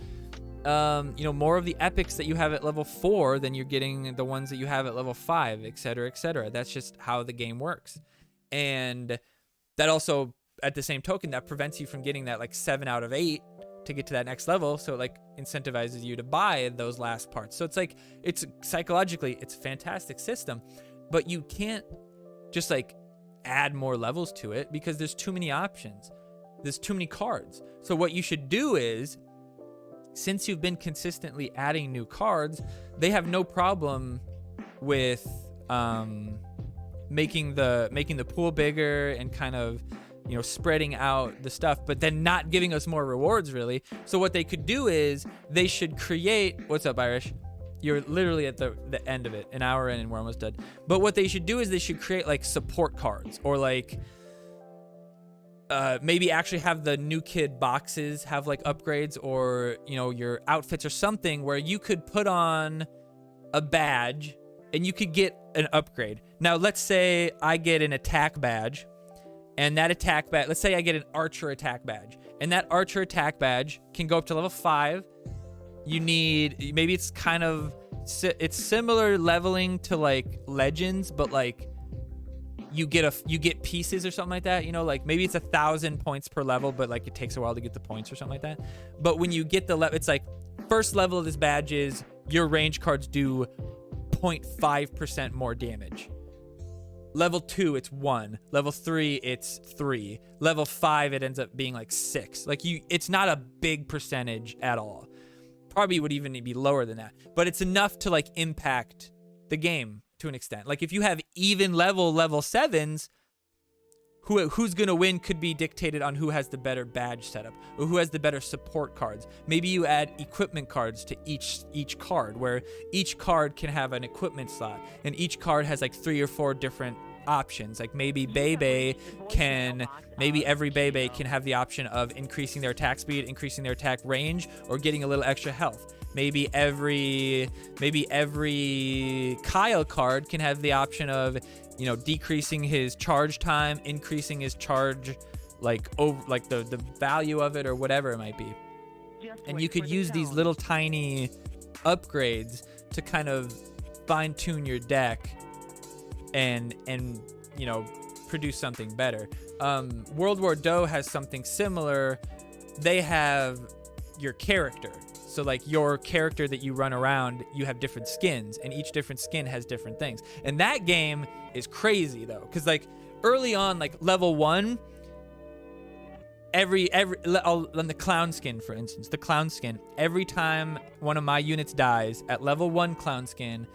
more of the epics that you have at level 4 than you're getting the ones that you have at level 5, etc., etc. That's just how the game works. And that also, at the same token, that prevents you from getting that like 7 out of 8 to get to that next level. So it like incentivizes you to buy those last parts. So it's like, it's psychologically, it's a fantastic system, but you can't just like add more levels to it because there's too many options. There's too many cards. So what you should do is, since you've been consistently adding new cards, they have no problem with making the pool bigger and kind of, you know, spreading out the stuff, but then not giving us more rewards really. So what they could do is they should create, what's up, Irish? You're literally at the end of it, an hour in and we're almost done. But what they should do is they should create like support cards, or like maybe actually have the new kid boxes have like upgrades, or, you know, your outfits or something where you could put on a badge and you could get an upgrade. Now, let's say I get an attack badge, and that attack badge, let's say I get an archer attack badge, and that archer attack badge can go up to level 5. You need, maybe it's kind of, it's similar leveling to like Legends, but like you get pieces or something like that, you know, like maybe it's 1,000 points per level, but like it takes a while to get the points or something like that. But when you get the level, it's like first level of this badge is your range cards do 0.5% more damage. Level 2, it's 1. Level 3, it's 3. Level 5, it ends up being like 6. Like it's not a big percentage at all. Probably would even be lower than that. But it's enough to like impact the game to an extent. Like if you have even level 7s, who's gonna win could be dictated on who has the better badge setup, or who has the better support cards. Maybe you add equipment cards to each card, where each card can have an equipment slot, and each card has like 3 or 4 different options. Like maybe every Bebe can have the option of increasing their attack speed, increasing their attack range, or getting a little extra health. Maybe every Kyle card can have the option of, you know, decreasing his charge time, increasing his charge, like over, like the value of it, or whatever it might be. And you could use these little tiny upgrades to kind of fine tune your deck and you know, produce something better. World War Doe has something similar. They have your character. So like your character that you run around, you have different skins, and each different skin has different things. And that game is crazy though, because like early on, like level 1, on the clown skin, for instance, the clown skin, every time one of my units dies at level 1 clown skin,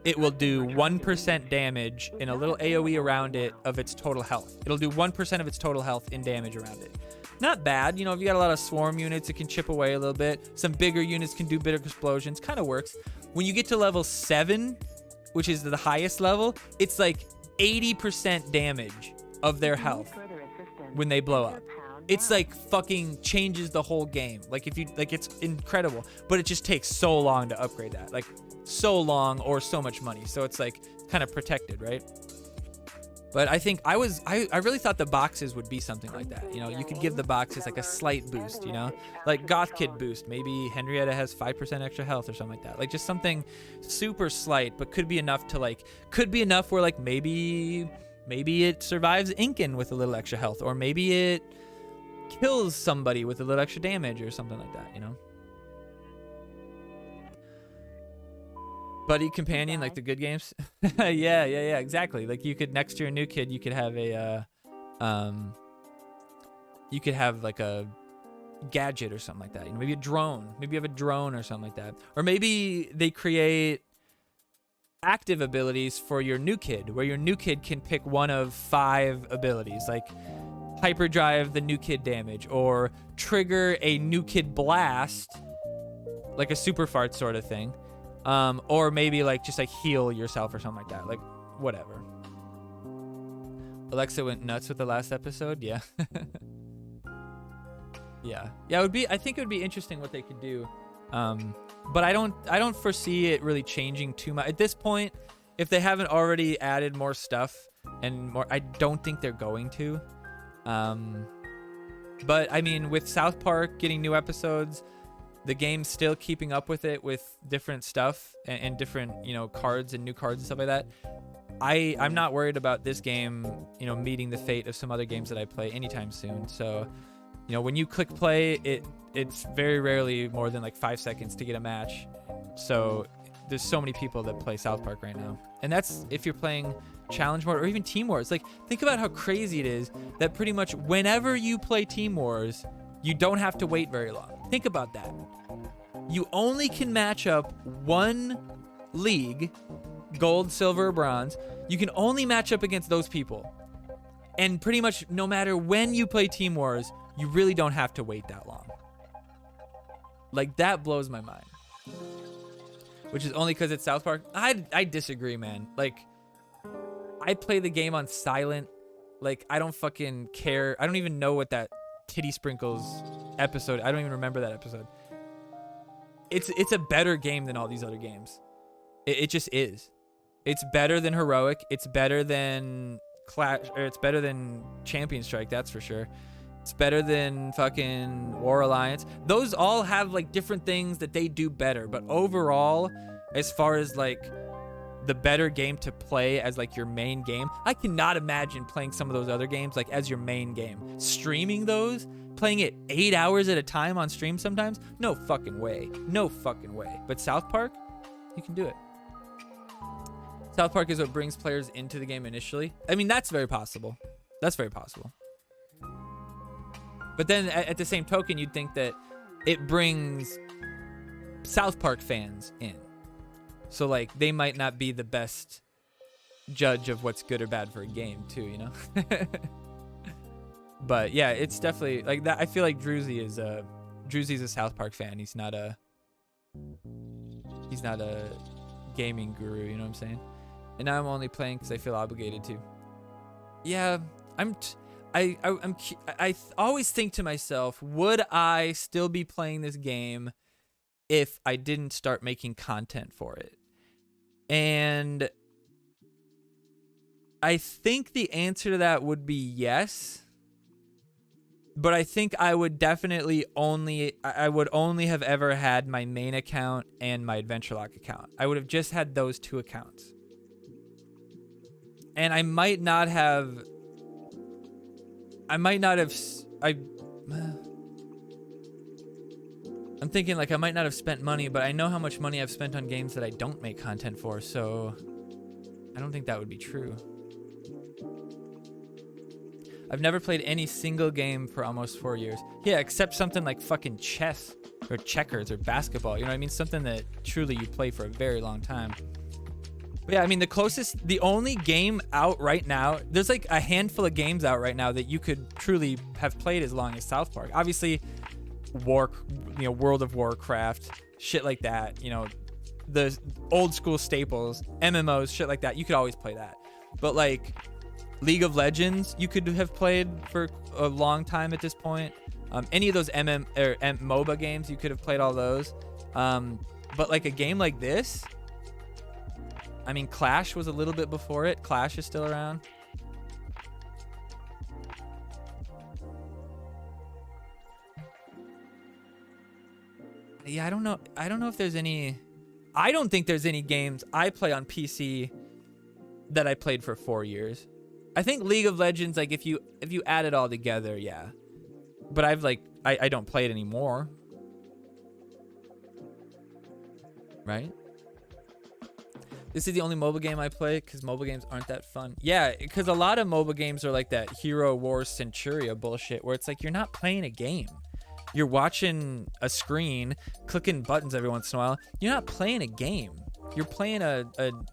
it will do 1% damage in a little AoE around it of its total health. It'll do 1% of its total health in damage around it. Not bad, you know, if you got a lot of swarm units, it can chip away a little bit. Some bigger units can do bigger explosions, kind of works. When you get to level 7, which is the highest level, it's like 80% damage of their health when they blow up. It's like fucking changes the whole game. Like if you like, it's incredible, but it just takes so long to upgrade that, like so long or so much money. So it's like kind of protected, right? But I think I really thought the boxes would be something like that. You know, you could give the boxes like a slight boost, you know, like Goth Kid boost. Maybe Henrietta has 5% extra health or something like that. Like just something super slight, but could be enough to like, could be enough where like maybe it survives Incan with a little extra health, or maybe it kills somebody with a little extra damage or something like that, you know? Buddy companion, like the good games. yeah, exactly. Like you could, next to your new kid, you could have a you could have like a gadget or something like that. You know, maybe a drone. Maybe you have a drone or something like that. Or maybe they create active abilities for your new kid, where your new kid can pick one of 5 abilities, like hyperdrive the new kid damage, or trigger a new kid blast, like a super fart sort of thing. Or maybe like just like heal yourself or something like that, like whatever. Alexa went nuts with the last episode. Yeah. yeah, it would be, I think it would be interesting what they could do. But I don't foresee it really changing too much at this point. If they haven't already added more stuff and more, I don't think they're going to. But I mean, with South Park getting new episodes, the game's still keeping up with it with different stuff and different, you know, cards and new cards and stuff like that. I'm not worried about this game, you know, meeting the fate of some other games that I play anytime soon. So, you know, when you click play, it's very rarely more than like 5 seconds to get a match. So there's so many people that play South Park right now. And that's if you're playing Challenge Mode or even Team Wars. Like, think about how crazy it is that pretty much whenever you play Team Wars, you don't have to wait very long. Think about that. You only can match up one league, gold, silver, or bronze. You can only match up against those people. And pretty much no matter when you play Team Wars, you really don't have to wait that long. Like, that blows my mind. Which is only because it's South Park. I disagree, man. Like, I play the game on silent. Like, I don't fucking care. I don't even know what that Titty Sprinkles episode, I don't even remember that episode. It's a better game than all these other games. It just is. It's better than Heroic. It's better than Clash, or it's better than Champion Strike, that's for sure. It's better than fucking War Alliance. Those all have like different things that they do better, but overall, as far as like the better game to play as like your main game, I cannot imagine playing some of those other games like as your main game. Streaming those, playing it 8 hours at a time on stream sometimes, no fucking way. No fucking way. But South Park, you can do it. South Park is what brings players into the game initially. I mean, that's very possible. That's very possible. But then at the same token, you'd think that it brings South Park fans in. So like they might not be the best judge of what's good or bad for a game too, you know? But yeah, it's definitely like that. I feel like Drewzy's a South Park fan. He's not a gaming guru, you know what I'm saying? And now I'm only playing because I feel obligated to. Yeah, I always think to myself, would I still be playing this game if I didn't start making content for it? And I think the answer to that would be yes. But I think I would definitely only have ever had my main account and my AdventureLock account. I would have just had those 2 accounts. And I might not have, I'm thinking like I might not have spent money, but I know how much money I've spent on games that I don't make content for, so I don't think that would be true. I've never played any single game for almost 4 years. Yeah, except something like fucking chess or checkers or basketball. You know what I mean? Something that truly you play for a very long time. But yeah, I mean, the only game out right now, there's like a handful of games out right now that you could truly have played as long as South Park. Obviously, World of Warcraft, shit like that. You know, the old school staples, MMOs, shit like that. You could always play that. But like League of Legends, you could have played for a long time at this point. Any of those MOBA games, you could have played all those. But like a game like this, I mean, Clash was a little bit before it. Clash is still around. Yeah, I don't know. I don't know if there's any. I don't think there's any games I play on PC that I played for 4 years. I think League of Legends, like if you add it all together, yeah. But I've like I don't play it anymore. Right? This is the only mobile game I play because mobile games aren't that fun. Yeah, because a lot of mobile games are like that Hero Wars Centuria bullshit where it's like you're not playing a game. You're watching a screen, clicking buttons every once in a while. You're not playing a game. You're playing a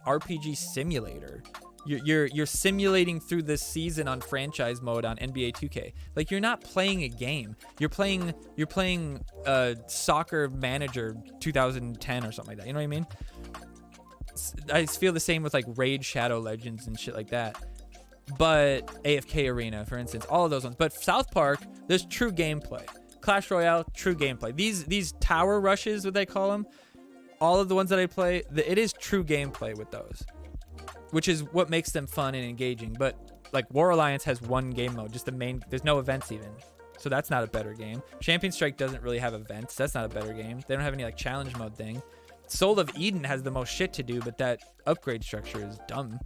RPG simulator. You're simulating through this season on franchise mode on NBA 2K. Like you're not playing a game. You're playing Soccer Manager 2010 or something like that. You know what I mean? I feel the same with like Raid Shadow Legends and shit like that. But AFK Arena, for instance, all of those ones. But South Park, there's true gameplay. Clash Royale, true gameplay. These tower rushes, what they call them, all of the ones that I play, it is true gameplay with those, which is what makes them fun and engaging. But like War Alliance has one game mode, just the main. There's no events even, so that's not a better game. Champion Strike doesn't really have events. That's not a better game. They don't have any like challenge mode thing. Soul of Eden has the most shit to do, but that upgrade structure is dumb.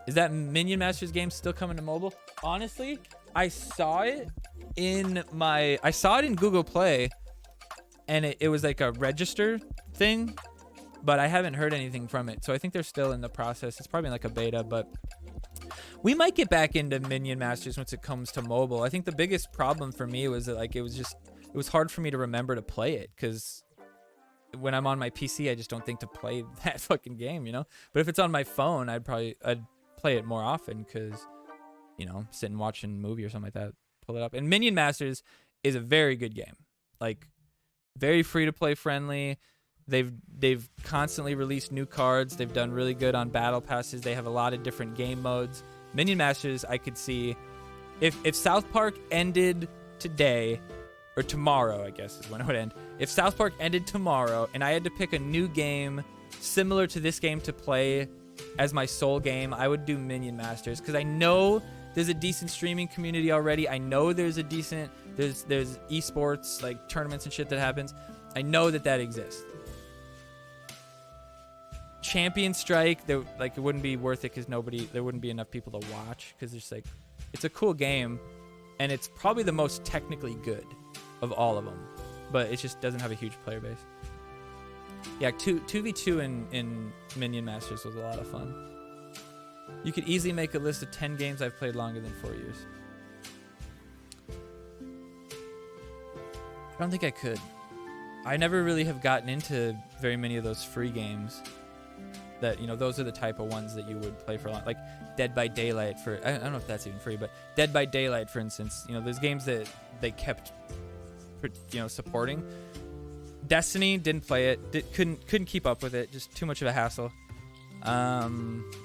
Is that Minion Masters game still coming to mobile? Honestly, I saw it in Google Play, and it was like a register thing, but I haven't heard anything from it. So I think they're still in the process. It's probably like a beta, but we might get back into Minion Masters once it comes to mobile. I think the biggest problem for me was that like it was hard for me to remember to play it because when I'm on my PC, I just don't think to play that fucking game, you know? But if it's on my phone, I'd play it more often because, you know, sit and watch a movie or something like that, pull it up. And Minion Masters is a very good game. Like, very free-to-play friendly. They've constantly released new cards. They've done really good on battle passes. They have a lot of different game modes. Minion Masters, I could see, if South Park ended today, or tomorrow, I guess is when it would end. If South Park ended tomorrow and I had to pick a new game similar to this game to play as my sole game, I would do Minion Masters because I know there's a decent streaming community already. I know there's esports, like tournaments and shit that happens. I know that exists. Champion Strike, it wouldn't be worth it because there wouldn't be enough people to watch because it's a cool game and it's probably the most technically good of all of them, but it just doesn't have a huge player base. Yeah, 2v2 in Minion Masters was a lot of fun. You could easily make a list of 10 games I've played longer than 4 years. I don't think I could. I never really have gotten into very many of those free games that, you know, those are the type of ones that you would play for a long, like Dead by Daylight I don't know if that's even free, but Dead by Daylight, for instance, you know, there's games that they kept, you know, supporting. Destiny, didn't play it, couldn't keep up with it, just too much of a hassle.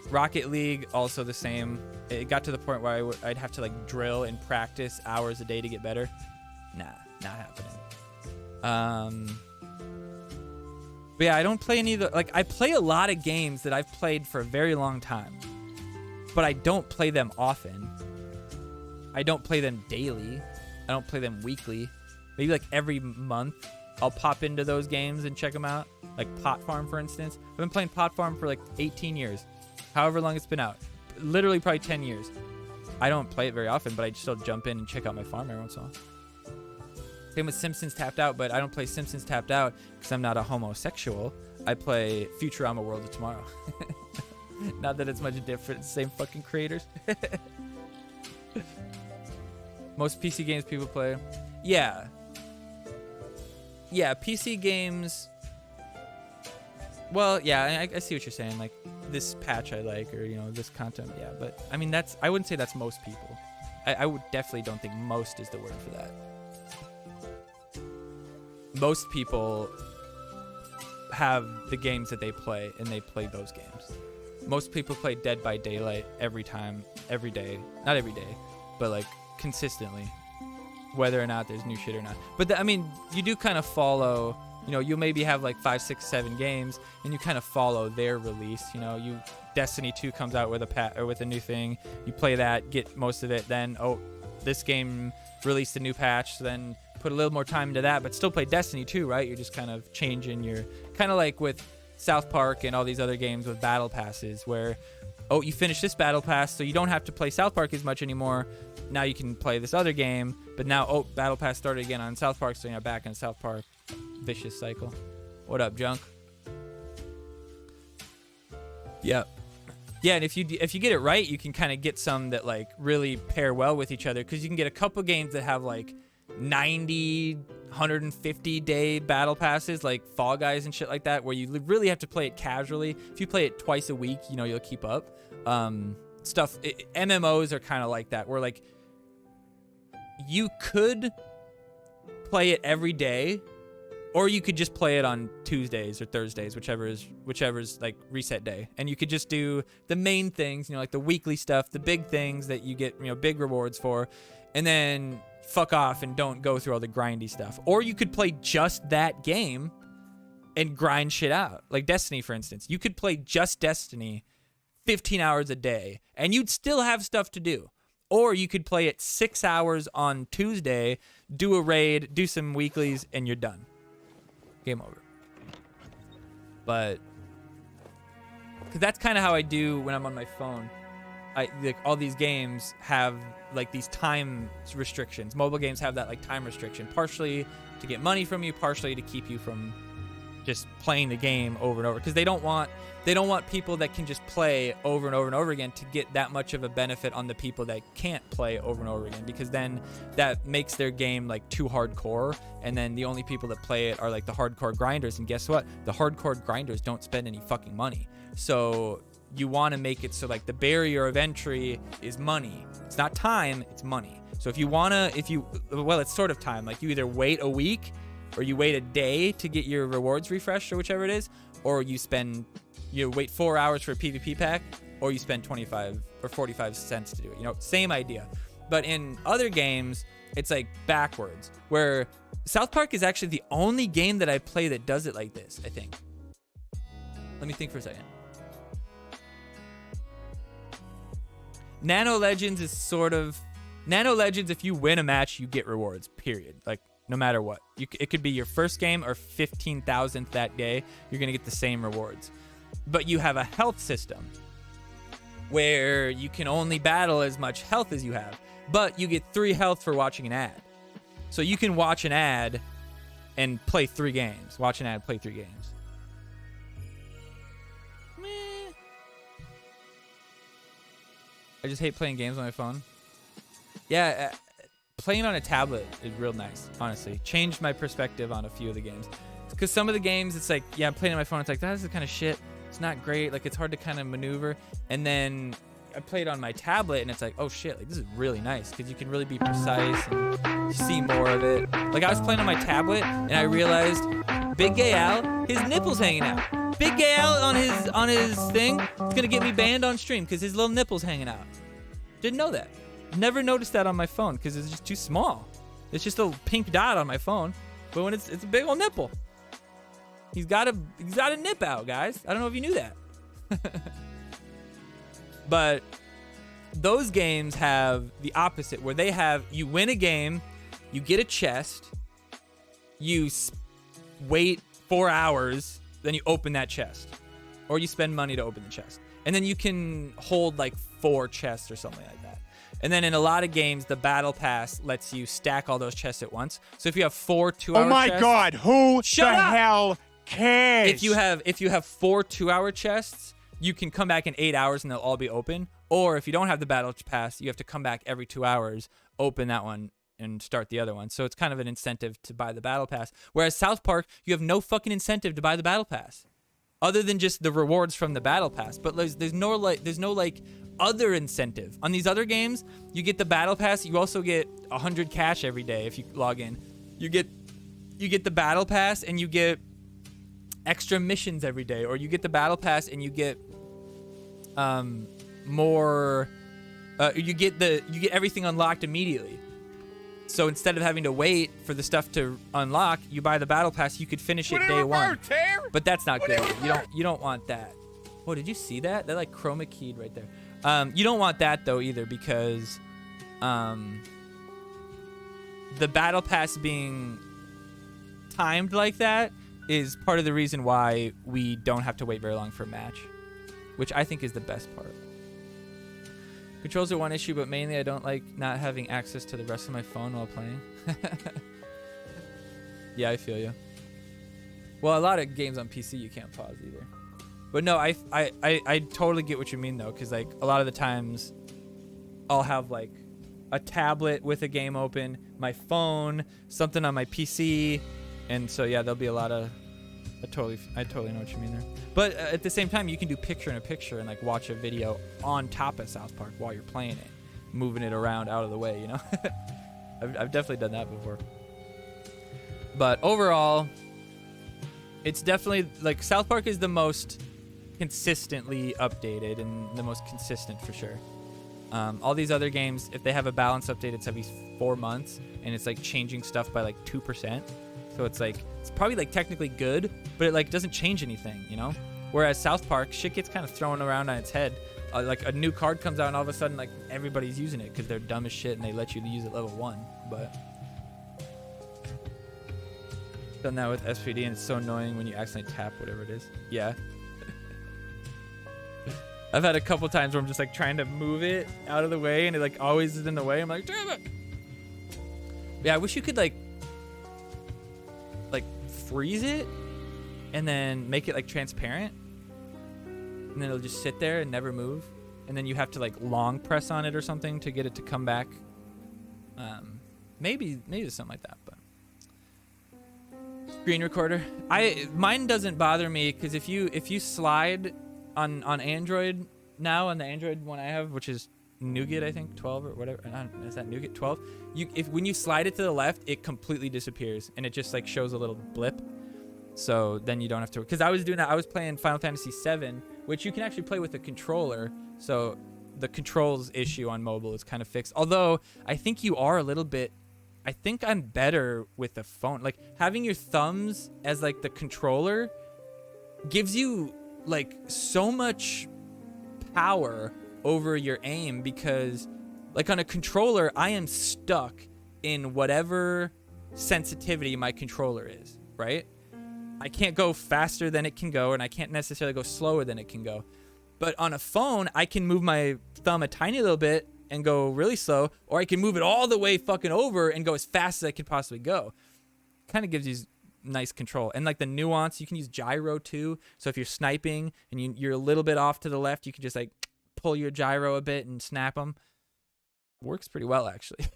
Rocket League, also the same. It got to the point where I'd have to like drill and practice hours a day to get better. Nah, not happening. But yeah, I don't play any of the, like I play a lot of games that I've played for a very long time, but I don't play them often. I don't play them daily. I don't play them weekly. Maybe like every month I'll pop into those games and check them out. Like Pot Farm, for instance. I've been playing Pot Farm for like 18 years. However long it's been out. Literally probably 10 years. I don't play it very often, but I still jump in and check out my farm every once in a while. Same with Simpsons Tapped Out, but I don't play Simpsons Tapped Out because I'm not a homosexual. I play Futurama World of Tomorrow. Not that it's much different. Same fucking creators. Most PC games people play. Yeah. Yeah, PC games. Well, yeah, I see what you're saying. Like, this patch I like, or, this content. Yeah, but, I mean, I wouldn't say that's most people. I would definitely don't think most is the word for that. Most people have the games that they play, and they play those games. Most people play Dead by Daylight every time, every day. Not every day, but, like, consistently. Whether or not there's new shit or not. But, I mean, you do kind of follow... you maybe have like 5, 6, 7 games, and you kind of follow their release. Destiny 2 comes out with with a new thing. You play that, get most of it. Then, this game released a new patch. So then put a little more time into that, but still play Destiny 2, right? You're just kind of changing your, kind of like with South Park and all these other games with battle passes, where, you finish this battle pass, so you don't have to play South Park as much anymore. Now you can play this other game, but now, battle pass started again on South Park, so you're back in South Park. Vicious cycle. What up, Junk? Yeah. Yeah, and if you get it right, you can kind of get some that like really pair well with each other, because you can get a couple games that have like 90, 150 day battle passes, like Fall Guys and shit like that, where you really have to play it casually. If you play it twice a week, you'll keep up. MMOs are kind of like that, where like you could play it every day, or you could just play it on Tuesdays or Thursdays, whichever's like reset day. And you could just do the main things, like the weekly stuff, the big things that you get, big rewards for, and then fuck off and don't go through all the grindy stuff. Or you could play just that game and grind shit out. Like Destiny, for instance. You could play just Destiny 15 hours a day, and you'd still have stuff to do. Or you could play it 6 hours on Tuesday, do a raid, do some weeklies, and you're done. Game over. But because that's kind of how I do when I'm on my phone. All these games have like these time restrictions. Mobile games have that like time restriction, partially to get money from you, partially to keep you from just playing the game over and over, because they don't want people that can just play over and over and over again to get that much of a benefit on the people that can't play over and over again, because then that makes their game like too hardcore, and then the only people that play it are like the hardcore grinders, and guess what? The hardcore grinders don't spend any fucking money. So you want to make it so like the barrier of entry is money. It's not time, it's money. So it's sort of time. Like you either wait a week or you wait a day to get your rewards refreshed or whichever it is, or you wait 4 hours for a PvP pack, or you spend 25 or 45 cents to do it. Same idea. But in other games, it's like backwards, where South Park is actually the only game that I play that does it like this, I think. Let me think for a second. Nano Legends is sort of... Nano Legends, if you win a match, you get rewards, period. Like, no matter what. It could be your first game or 15,000th that day. You're going to get the same rewards. But you have a health system where you can only battle as much health as you have. But you get 3 health for watching an ad. So you can watch an ad and play 3 games. Watch an ad, play 3 games. Meh. I just hate playing games on my phone. Yeah, playing on a tablet is real nice, honestly. Changed my perspective on a few of the games. Because some of the games, it's like, yeah, I'm playing on my phone. It's like, that's the kind of shit. It's not great. Like, it's hard to kind of maneuver. And then I played on my tablet, and it's like, oh, shit. Like, this is really nice because you can really be precise and see more of it. Like, I was playing on my tablet, and I realized Big Gay Al, his nipples hanging out. Big Gay Al on his thing is going to get me banned on stream because his little nipples hanging out. Didn't know that. Never noticed that on my phone because it's just too small. It's just a pink dot on my phone. But when it's a big old nipple. He's got a nip out, guys. I don't know if you knew that. But those games have the opposite, where they have, you win a game, you get a chest, you wait 4 hours, then you open that chest. Or you spend money to open the chest. And then you can hold like 4 chests or something like that. And then in a lot of games, the battle pass lets you stack all those chests at once. So if you have 4 2-hour chests... Oh my god, who Shut the up! hell cares? If you have 4 2-hour chests, you can come back in 8 hours and they'll all be open. Or if you don't have the battle pass, you have to come back every 2 hours, open that one, and start the other one. So it's kind of an incentive to buy the battle pass. Whereas South Park, you have no fucking incentive to buy the battle pass, other than just the rewards from the battle pass. But there's no other incentive. On these other games, you get the battle pass. You also get 100 cash every day if you log in. You get the battle pass and you get extra missions every day, or you get the battle pass and you get more. You get everything unlocked immediately. So instead of having to wait for the stuff to unlock, you buy the battle pass. You could finish it day one. But that's not good. You don't want that. Oh, did you see that? They're like chroma keyed right there. You don't want that though either, because the battle pass being timed like that is part of the reason why we don't have to wait very long for a match, which I think is the best part. Controls are one issue, but mainly I don't like not having access to the rest of my phone while playing. Yeah, I feel you. Well, a lot of games on PC you can't pause either. But no, I totally get what you mean though, because like a lot of the times I'll have like a tablet with a game open, my phone, something on my PC, and so yeah, there'll be a lot of. I totally know what you mean there. But at the same time, you can do picture-in-a-picture and like watch a video on top of South Park while you're playing it, moving it around out of the way, you know? I've definitely done that before. But overall, it's definitely like South Park is the most consistently updated and the most consistent for sure. All these other games, if they have a balance update, it's every 4 months, and it's like changing stuff by like 2%. So it's like, it's probably like technically good, but it like doesn't change anything, you know? Whereas South Park, shit gets kind of thrown around on its head. Like a new card comes out and all of a sudden like everybody's using it because they're dumb as shit and they let you use it level 1. But done that with SPD and it's so annoying when you accidentally tap whatever it is. Yeah. I've had a couple times where I'm just like trying to move it out of the way and it like always is in the way. I'm like, damn it. Yeah, I wish you could like freeze it and then make it like transparent, and then it'll just sit there and never move, and then you have to like long press on it or something to get it to come back. Maybe there's something like that. But screen recorder, mine doesn't bother me, because if you slide on Android now, on the Android one I have, which is Nougat, I think 12 or whatever. Is that Nougat 12? When you slide it to the left, it completely disappears and it just like shows a little blip. So then you don't have to. Because I was doing that. I was playing Final Fantasy VII, which you can actually play with a controller. So the controls issue on mobile is kind of fixed. Although I think you are a little bit. I think I'm better with the phone. Like having your thumbs as like the controller gives you like so much power over your aim, because like on a controller I am stuck in whatever sensitivity my controller is, right? I can't go faster than it can go, and I can't necessarily go slower than it can go. But on a phone, I can move my thumb a tiny little bit and go really slow, or I can move it all the way fucking over and go as fast as I could possibly go. Kind of gives you nice control. And like the nuance, you can use gyro too. So if you're sniping and you're a little bit off to the left, you can just like pull your gyro a bit and snap them. Works pretty well actually.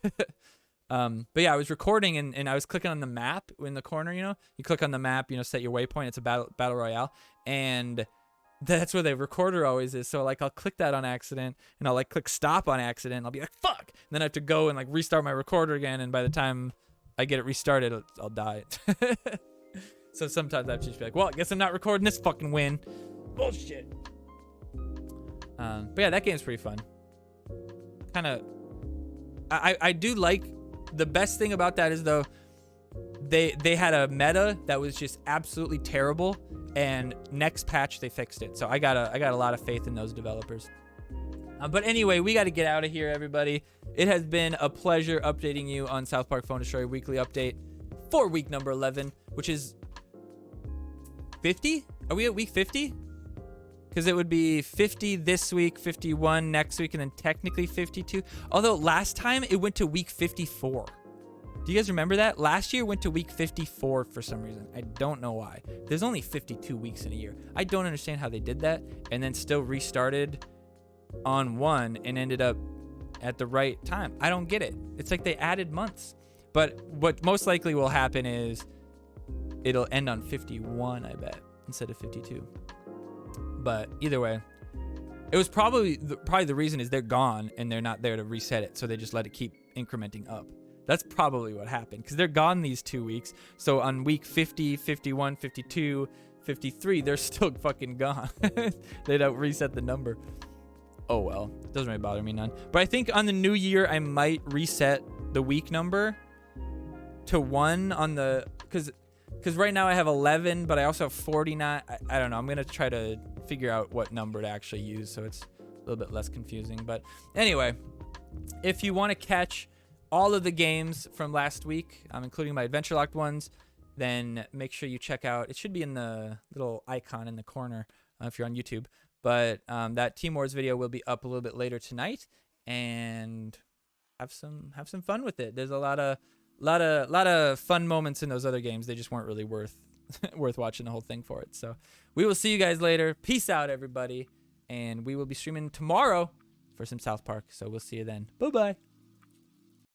But yeah, I was recording and I was clicking on the map in the corner, you know, you click on the map, you know, set your waypoint. It's a battle royale, and that's where the recorder always is. So like I'll click that on accident, and I'll like click stop on accident, and I'll be like, fuck, and then I have to go and like restart my recorder again, and by the time I get it restarted, I'll die. So sometimes I have to just be like, well, I guess I'm not recording this fucking win. Bullshit. But yeah, that game's pretty fun. Kind of, I do like. The best thing about that is though, they had a meta that was just absolutely terrible, and next patch they fixed it. So I got a lot of faith in those developers. But anyway, we got to get out of here, everybody. It has been a pleasure updating you on South Park Phone Destroyer Weekly Update for week number 11, which is 50. Are we at week 50? Because it would be 50 this week, 51 next week, and then technically 52. Although last time it went to week 54. Do you guys remember that? Last year went to week 54 for some reason. I don't know why. There's only 52 weeks in a year. I don't understand how they did that and then still restarted on 1 and ended up at the right time. I don't get it. It's like they added months. But what most likely will happen is it'll end on 51, I bet, instead of 52. But either way, it was probably the reason is they're gone and they're not there to reset it. So they just let it keep incrementing up. That's probably what happened because they're gone these 2 weeks. So on week 50, 51, 52, 53, they're still fucking gone. They don't reset the number. Oh, well, it doesn't really bother me none. But I think on the new year, I might reset the week number to 1 on the, because right now I have 11, but I also have 49. I don't know. I'm going to try to figure out what number to actually use so it's a little bit less confusing. But anyway, if you want to catch all of the games from last week, including my Adventure Locked ones, then make sure you check out, it should be in the little icon in the corner if you're on YouTube. But that Team Wars video will be up a little bit later tonight, and have some fun with it. There's a lot of fun moments in those other games. They just weren't really worth watching the whole thing for it. So we will see you guys later. Peace out, everybody, and we will be streaming tomorrow for some South Park. So we'll see you then. Bye bye.